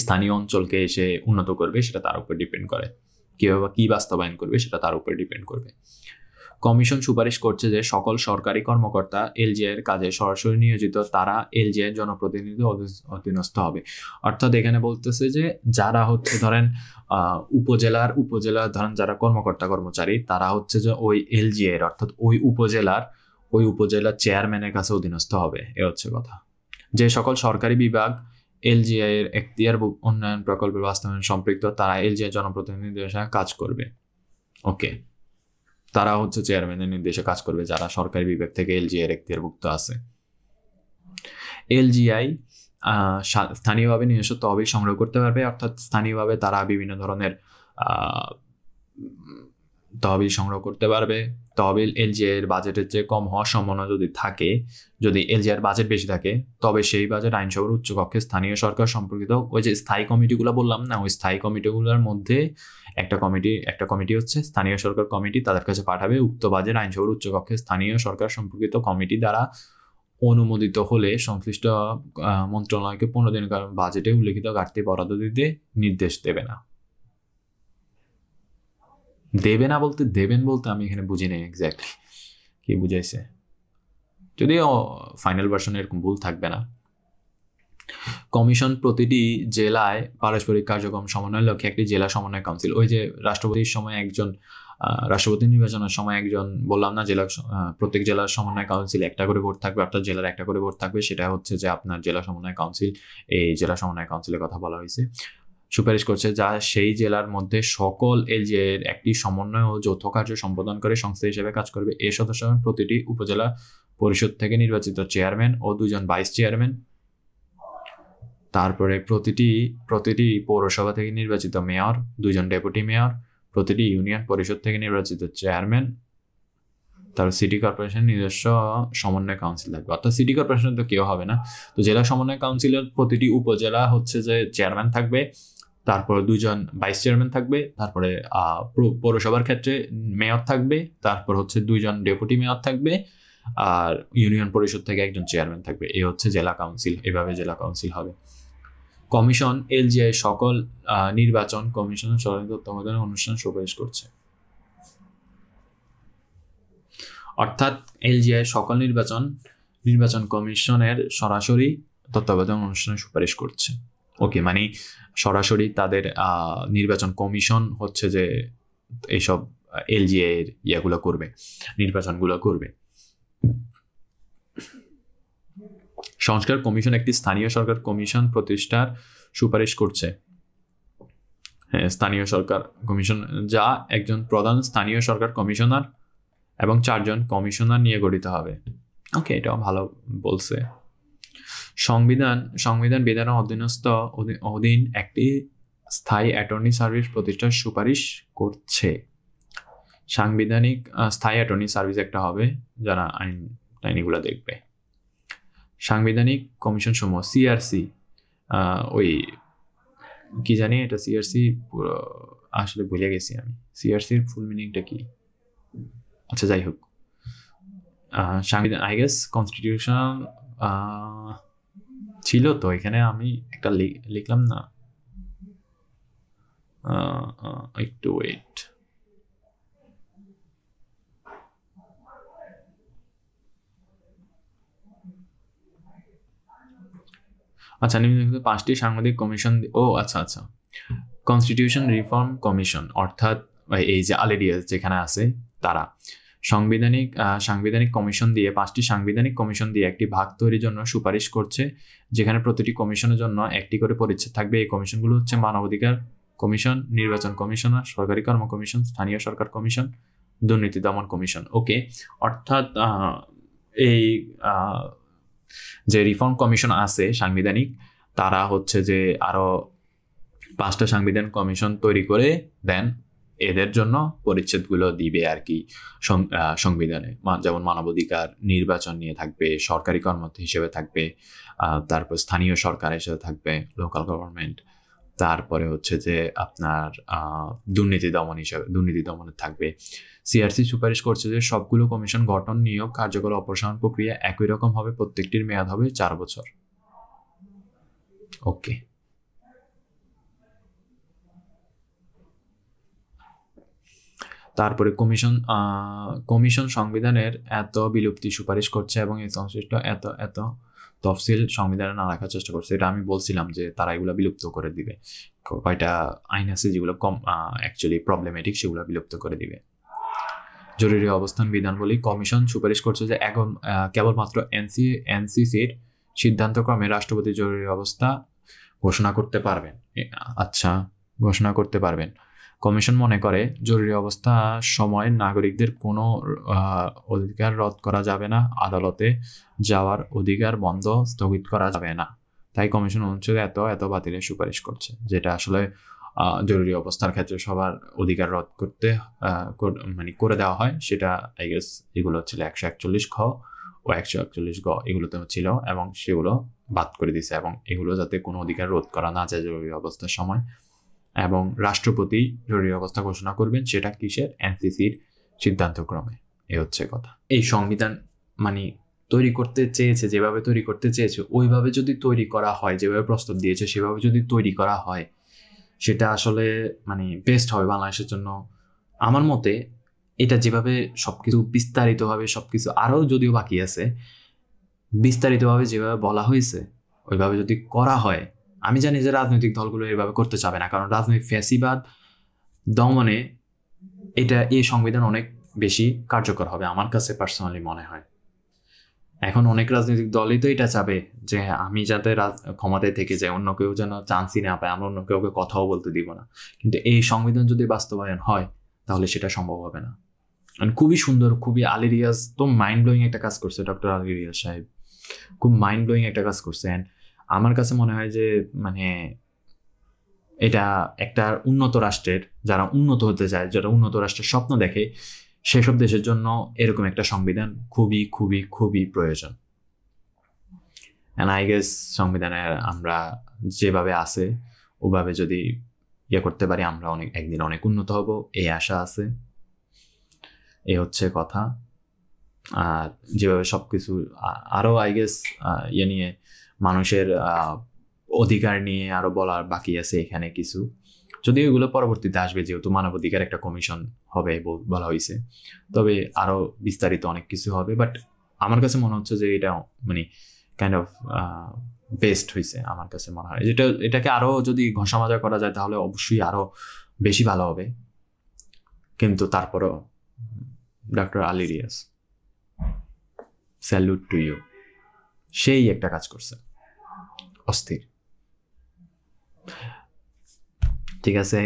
[SPEAKER 1] স্থানীয় অঞ্চলকে এসে উন্নত করবে সেটা তার উপর ডিপেন্ড করে, কিভাবে কি বাস্তবায়ন করবে সেটা তার উপর ডিপেন্ড করবে। কমিশন সুপারিশ করছে যে সকল সরকারি কর্মকর্তা এলজিআই এর কাজে সরাসরি নিয়োজিত তারা এলজিআই জনপ্রতিনিধি অধীনস্থ হবে। অর্থাৎ এখানে বলতেছে যে যারা হচ্ছে ধরেন উপজেলার ধরেন যারা কর্মকর্তা কর্মচারী তারা হচ্ছে যে ওই এলজিআই এর অর্থাৎ ওই উপজেলার চেয়ারম্যানের কাছে অধীনস্থ হবে, এ হচ্ছে কথা। যে সকল সরকারি বিভাগ এলজিআই এর এখতিয়ার উন্নয়ন প্রকল্পের বাস্তবায়ন সম্পৃক্ত তারা এলজিআই জনপ্রতিনিধিদের সঙ্গে কাজ করবে। ওকে, তারা হচ্ছে চেয়ারম্যানের নির্দেশে কাজ করবে যারা সরকারি বিভাগ থেকে এলজিআই এর এখতিয়ারভুক্ত আছে। এলজিআই স্থানীয়ভাবে নিজস্ব তহবিল সংগ্রহ করতে পারবে, অর্থাৎ স্থানীয়ভাবে তারা বিভিন্ন ধরনের তহবিল সংগ্রহ করতে পারবে। তহবিল এলজিআই এর বাজেটের চেয়ে কম হওয়ার সম্ভাবনা যদি এলজিআই এর বাজেট বেশি থাকে তবে সেই বাজেট আইনসভার উচ্চকক্ষে স্থানীয় সরকার সম্পর্কিত ওই যে স্থায়ী কমিটিগুলো বললাম না, ওই স্থায়ী কমিটিগুলোর মধ্যে একটা কমিটি হচ্ছে স্থানীয় সরকার কমিটি, তাদের কাছে পাঠাবে। উক্ত বাজেট আইনসভার উচ্চকক্ষে স্থানীয় সরকার সম্পর্কিত কমিটি দ্বারা অনুমোদিত হলে সংশ্লিষ্ট মন্ত্রণালয়কে 15 দিনের বাজেটে উল্লেখিত ঘাটতি বরাদ্দ দিতে নির্দেশ দেবে না বলতে দেবেন বলতে আমি এখানে বুঝি নাই এক্স্যাক্টলি কি বুঝাইছে, যদিও ফাইনাল ভার্সনে এরকম ভুল থাকবে না। কমিশন প্রতিটি জেলায় পারস্পরিক কার্যক্রম সমন্বয়ের লক্ষ্যে একটি জেলা সমন্বয় কাউন্সিল, ওই যে রাষ্ট্রপতি নির্বাচনের সময় একজন বললাম না প্রত্যেক জেলার সমন্বয় কাউন্সিল একটা করে ভোট থাকবে, অর্থাৎ জেলার একটা করে ভোট থাকবে, সেটা হচ্ছে যে আপনার জেলা সমন্বয় কাউন্সিল। এই জেলা সমন্বয় কাউন্সিলের কথা বলা হয়েছে। সুপারিশ করছে যা সেই জেলার মধ্যে সকল এলজিআই এর একটি সমন্বয় ও যৌথ কার্য সম্পাদন করে সংস্থা হিসেবে কাজ করবে। এই সদস্য প্রতিটি উপজেলা পরিষদ থেকে নির্বাচিত চেয়ারম্যান ও 2 জন ভাইস চেয়ারম্যান, তারপরে প্রতিটি পৌরসভা থেকে নির্বাচিত মেয়র, 2 জন ডেপুটি মেয়র, প্রতিটি ইউনিয়ন পরিষদ থেকে নির্বাচিত চেয়ারম্যান, তারপর সিটি কর্পোরেশন নিজস্ব সমন্বয় কাউন্সিল থাকবে। অর্থাৎ সিটি কর্পোরেশন তো কেউ হবে না, তো জেলা সমন্বয় কাউন্সিলের প্রতিটি উপজেলা হচ্ছে যে চেয়ারম্যান থাকবে, তারপর 2জন ভাইস চেয়ারম্যান থাকবে, তারপরে পৌরসভার ক্ষেত্রে মেয়র থাকবে, তারপর হচ্ছে 2জন ডেপুটি মেয়র থাকবে, আর ইউনিয়ন পরিষদ থেকে একজন চেয়ারম্যান থাকবে। এই হচ্ছে জেলা কাউন্সিল, এভাবে জেলা কাউন্সিল হবে। কমিশন এলজিআই সকল নির্বাচন কমিশনের সরকারি তত্ত্বাবধানে অনুষ্ঠান সুপারিশ করছে। অর্থাৎ এলজিআই সকল নির্বাচন কমিশনের সরাসরি তত্ত্বাবধান অনুষ্ঠানে সুপারিশ করছে। ওকে, মানে সরাসরি তাদের নির্বাচন কমিশন হচ্ছে যে এইসব এলজিআই এর ইয়াগুলো করবে, নির্বাচনগুলো করবে। সংস্কার কমিশন একটি স্থানীয় সরকার কমিশন প্রতিষ্ঠার সুপারিশ করছে। হ্যাঁ, স্থানীয় সরকার কমিশন যা একজন প্রধান স্থানীয় সরকার কমিশনার এবং 4জন কমিশনার নিয়ে গঠিত হবে। ওকে, এটাও ভালো বলছে। সংবিধান বিধানের অধীন একটি স্থায়ী অ্যাটর্নি সার্ভিস প্রতিষ্ঠার সুপারিশ করছে। সাংবিধানিক স্থায়ী অ্যাটর্নি সার্ভিস একটা হবে, যারা আইনগুলো দেখবে। সাংবিধানিক কমিশন সমূহ সিআরসি, ওই কি জানি এটা সিআরসি আসলে ভুলে গেছি আমি, সিআরসির ফুল মিনিংটা কি? আচ্ছা, যাই হোক, সাংবিধান আই গেস কনস্টিটিউশনাল ছিল তো, এখানে আমি একটা লিখলাম না, একটু ওয়েট। আচ্ছা, নিম্নলিখিত 5টি সাংবিধানিক কমিশন, আচ্ছা, কনস্টিটিউশন রিফর্ম কমিশন, অর্থাৎ এই যে আলেডিয়াস যেখানে আছে তারা সাংবিধানিক কমিশন দিয়ে 5টি সাংবিধানিক কমিশন দিয়ে একটি ভাগ তৈরির জন্য সুপারিশ করছে, যেখানে প্রতিটি কমিশনের জন্য একটি করে পরিচ্ছেদ থাকবে। এই কমিশনগুলো হচ্ছে মানবাধিকার কমিশন, নির্বাচন কমিশনার, সরকারি কর্ম কমিশন, স্থানীয় সরকার কমিশন, দুর্নীতি দমন কমিশন। ওকে, অর্থাৎ এই যে রিফর্ম কমিশন আছে সাংবিধানিক, তারা হচ্ছে যে আরো 5টা সাংবিধান কমিশন তৈরি করে দেন, এদের জন্য পরিচ্ছেদগুলো দিবে আর কি সংবিধানে। যেমন মানবাধিকার, নির্বাচন নিয়ে থাকবে, সরকারি কর্মরত হিসেবে থাকবে, তারপর স্থানীয় সরকার হিসেবে থাকবে, লোকাল গভর্নমেন্ট, তারপরে হচ্ছে যে আপনার দুর্নীতি দমনের থাকবে। সিআরসি সুপারিশ করছে যে সবগুলো কমিশন গঠন, নিয়োগ, কার্যকর অপসারণ প্রক্রিয়া একই রকম হবে, প্রত্যেকটির মেয়াদ হবে 4 বছর। ওকে, তারপরে কমিশন সংবিধানের এত বিলুপ্তি সুপারিশ করছে এবং এই সংশ্লিষ্ট এত তফসিল সংবিধানে না রাখার চেষ্টা করছে। এটা আমি বলছিলাম যে তারা এগুলো বিলুপ্ত করে দিবে, কয়টা আইন আছে যেগুলো অ্যাকচুয়ালি প্রবলেমেটিক, সেগুলো বিলুপ্ত করে দিবে। জরুরি অবস্থান বিধানবলী কমিশন সুপারিশ করছে যে এখন কেবলমাত্র এনসিসির সিদ্ধান্তক্রমে রাষ্ট্রপতি জরুরি অবস্থা ঘোষণা করতে পারবেন। কমিশন মনে করে জরুরি অবস্থা সময় নাগরিকদের কোনো অধিকার রদ করা যাবে না, আদালতে যাওয়ার অধিকার স্থগিত করা যাবে না। তাই কমিশন অনুচ্ছেদ এত বাতিলের সুপারিশ করছে, যেটা আসলে জরুরি অবস্থার ক্ষেত্রে সবার অধিকার রদ করতে করে দেওয়া হয়। সেটা আই গেস এগুলো ছিল 141 খ ও 141 গ, এগুলোতে ছিল, এবং সেগুলো বাদ করে দিছে, এবং এগুলো যাতে কোনো অধিকার রোধ করা না যায় জরুরি অবস্থার সময়। এবং রাষ্ট্রপতি জরুরি অবস্থা ঘোষণা করবেন, সেটা কিসের? এনসিসির সিদ্ধান্তক্রমে। এ হচ্ছে কথা। এই সংবিধান তৈরি করতে চেয়েছে, যেভাবে তৈরি করতে চেয়েছে ওইভাবে যদি তৈরি করা হয়, যেভাবে প্রস্তাব দিয়েছে সেভাবে যদি তৈরি করা হয়, সেটা আসলে বেস্ট হবে বাংলাদেশের জন্য। আমার মতে এটা যেভাবে সবকিছু বিস্তারিতভাবে সবকিছু আরও যদিও বাকি আছে, বিস্তারিতভাবে যেভাবে বলা হয়েছে ওইভাবে যদি করা হয়, আমি জানি যে রাজনৈতিক দলগুলো এভাবে করতে চাবে না, কারণ রাজনৈতিক ফ্যাসিবাদ দমনে এই সংবিধান অনেক বেশি কার্যকর হবে আমার কাছে পার্সোনালি মনে হয়। এখন অনেক রাজনৈতিক দলই তো এটা চাবে যে আমি যাতে ক্ষমতায় থেকে যাই, অন্য কেউ যেন চান্সই না পায়, আমরা অন্য কাউকে কথাও বলতে দিব না। কিন্তু এই সংবিধান যদি বাস্তবায়ন হয় তাহলে সেটা সম্ভব হবে না। খুবই সুন্দর, খুবই আলী রিয়াজ তো মাইন্ড ব্লোয়িং একটা কাজ করছে, ডক্টর আলী রিয়াজ সাহেব খুব মাইন্ড ব্লোয়িং একটা কাজ করছেন। আমার কাছে মনে হয় যে এটা একটা উন্নত রাষ্ট্রের, যারা উন্নত হতে চায়, যারা উন্নত রাষ্ট্রের স্বপ্ন দেখে, সেসব দেশের জন্য এরকম একটা সংবিধান খুবই খুবই খুবই প্রয়োজন। আই গেস সংবিধানের আমরা যেভাবে আছে ওভাবে যদি ইয়ে করতে পারি, আমরা একদিন অনেক উন্নত হব, এই আশা আছে। এ হচ্ছে কথা। আর যেভাবে সবকিছু আরো আই গেস ইয়ে নিয়ে মানুষের অধিকার নিয়ে আরো বলার বাকি আছে এখানে কিছু, যদিও এগুলো পরবর্তীতে আসবে, যেহেতু মানবাধিকার একটা কমিশন হবে বলা হয়েছে, তবে আরো বিস্তারিত অনেক কিছু হবে। বাট আমার কাছে মনে হচ্ছে যে এটা মানে কাইন্ড অফ বেস্ট হয়েছে আমার কাছে মনে হয়। এটাকে আরো যদি ঘষা মাজা করা যায় তাহলে অবশ্যই আরো বেশি ভালো হবে। কিন্তু তারপরও doctor Ali Riaz, salute to you, সেই একটা কাজ করছে অস্থির। ঠিক আছে,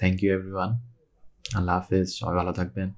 [SPEAKER 1] থ্যাংক ইউ এভরিওয়ান, আল্লাহ হাফেজ, সবাই ভালো থাকবেন।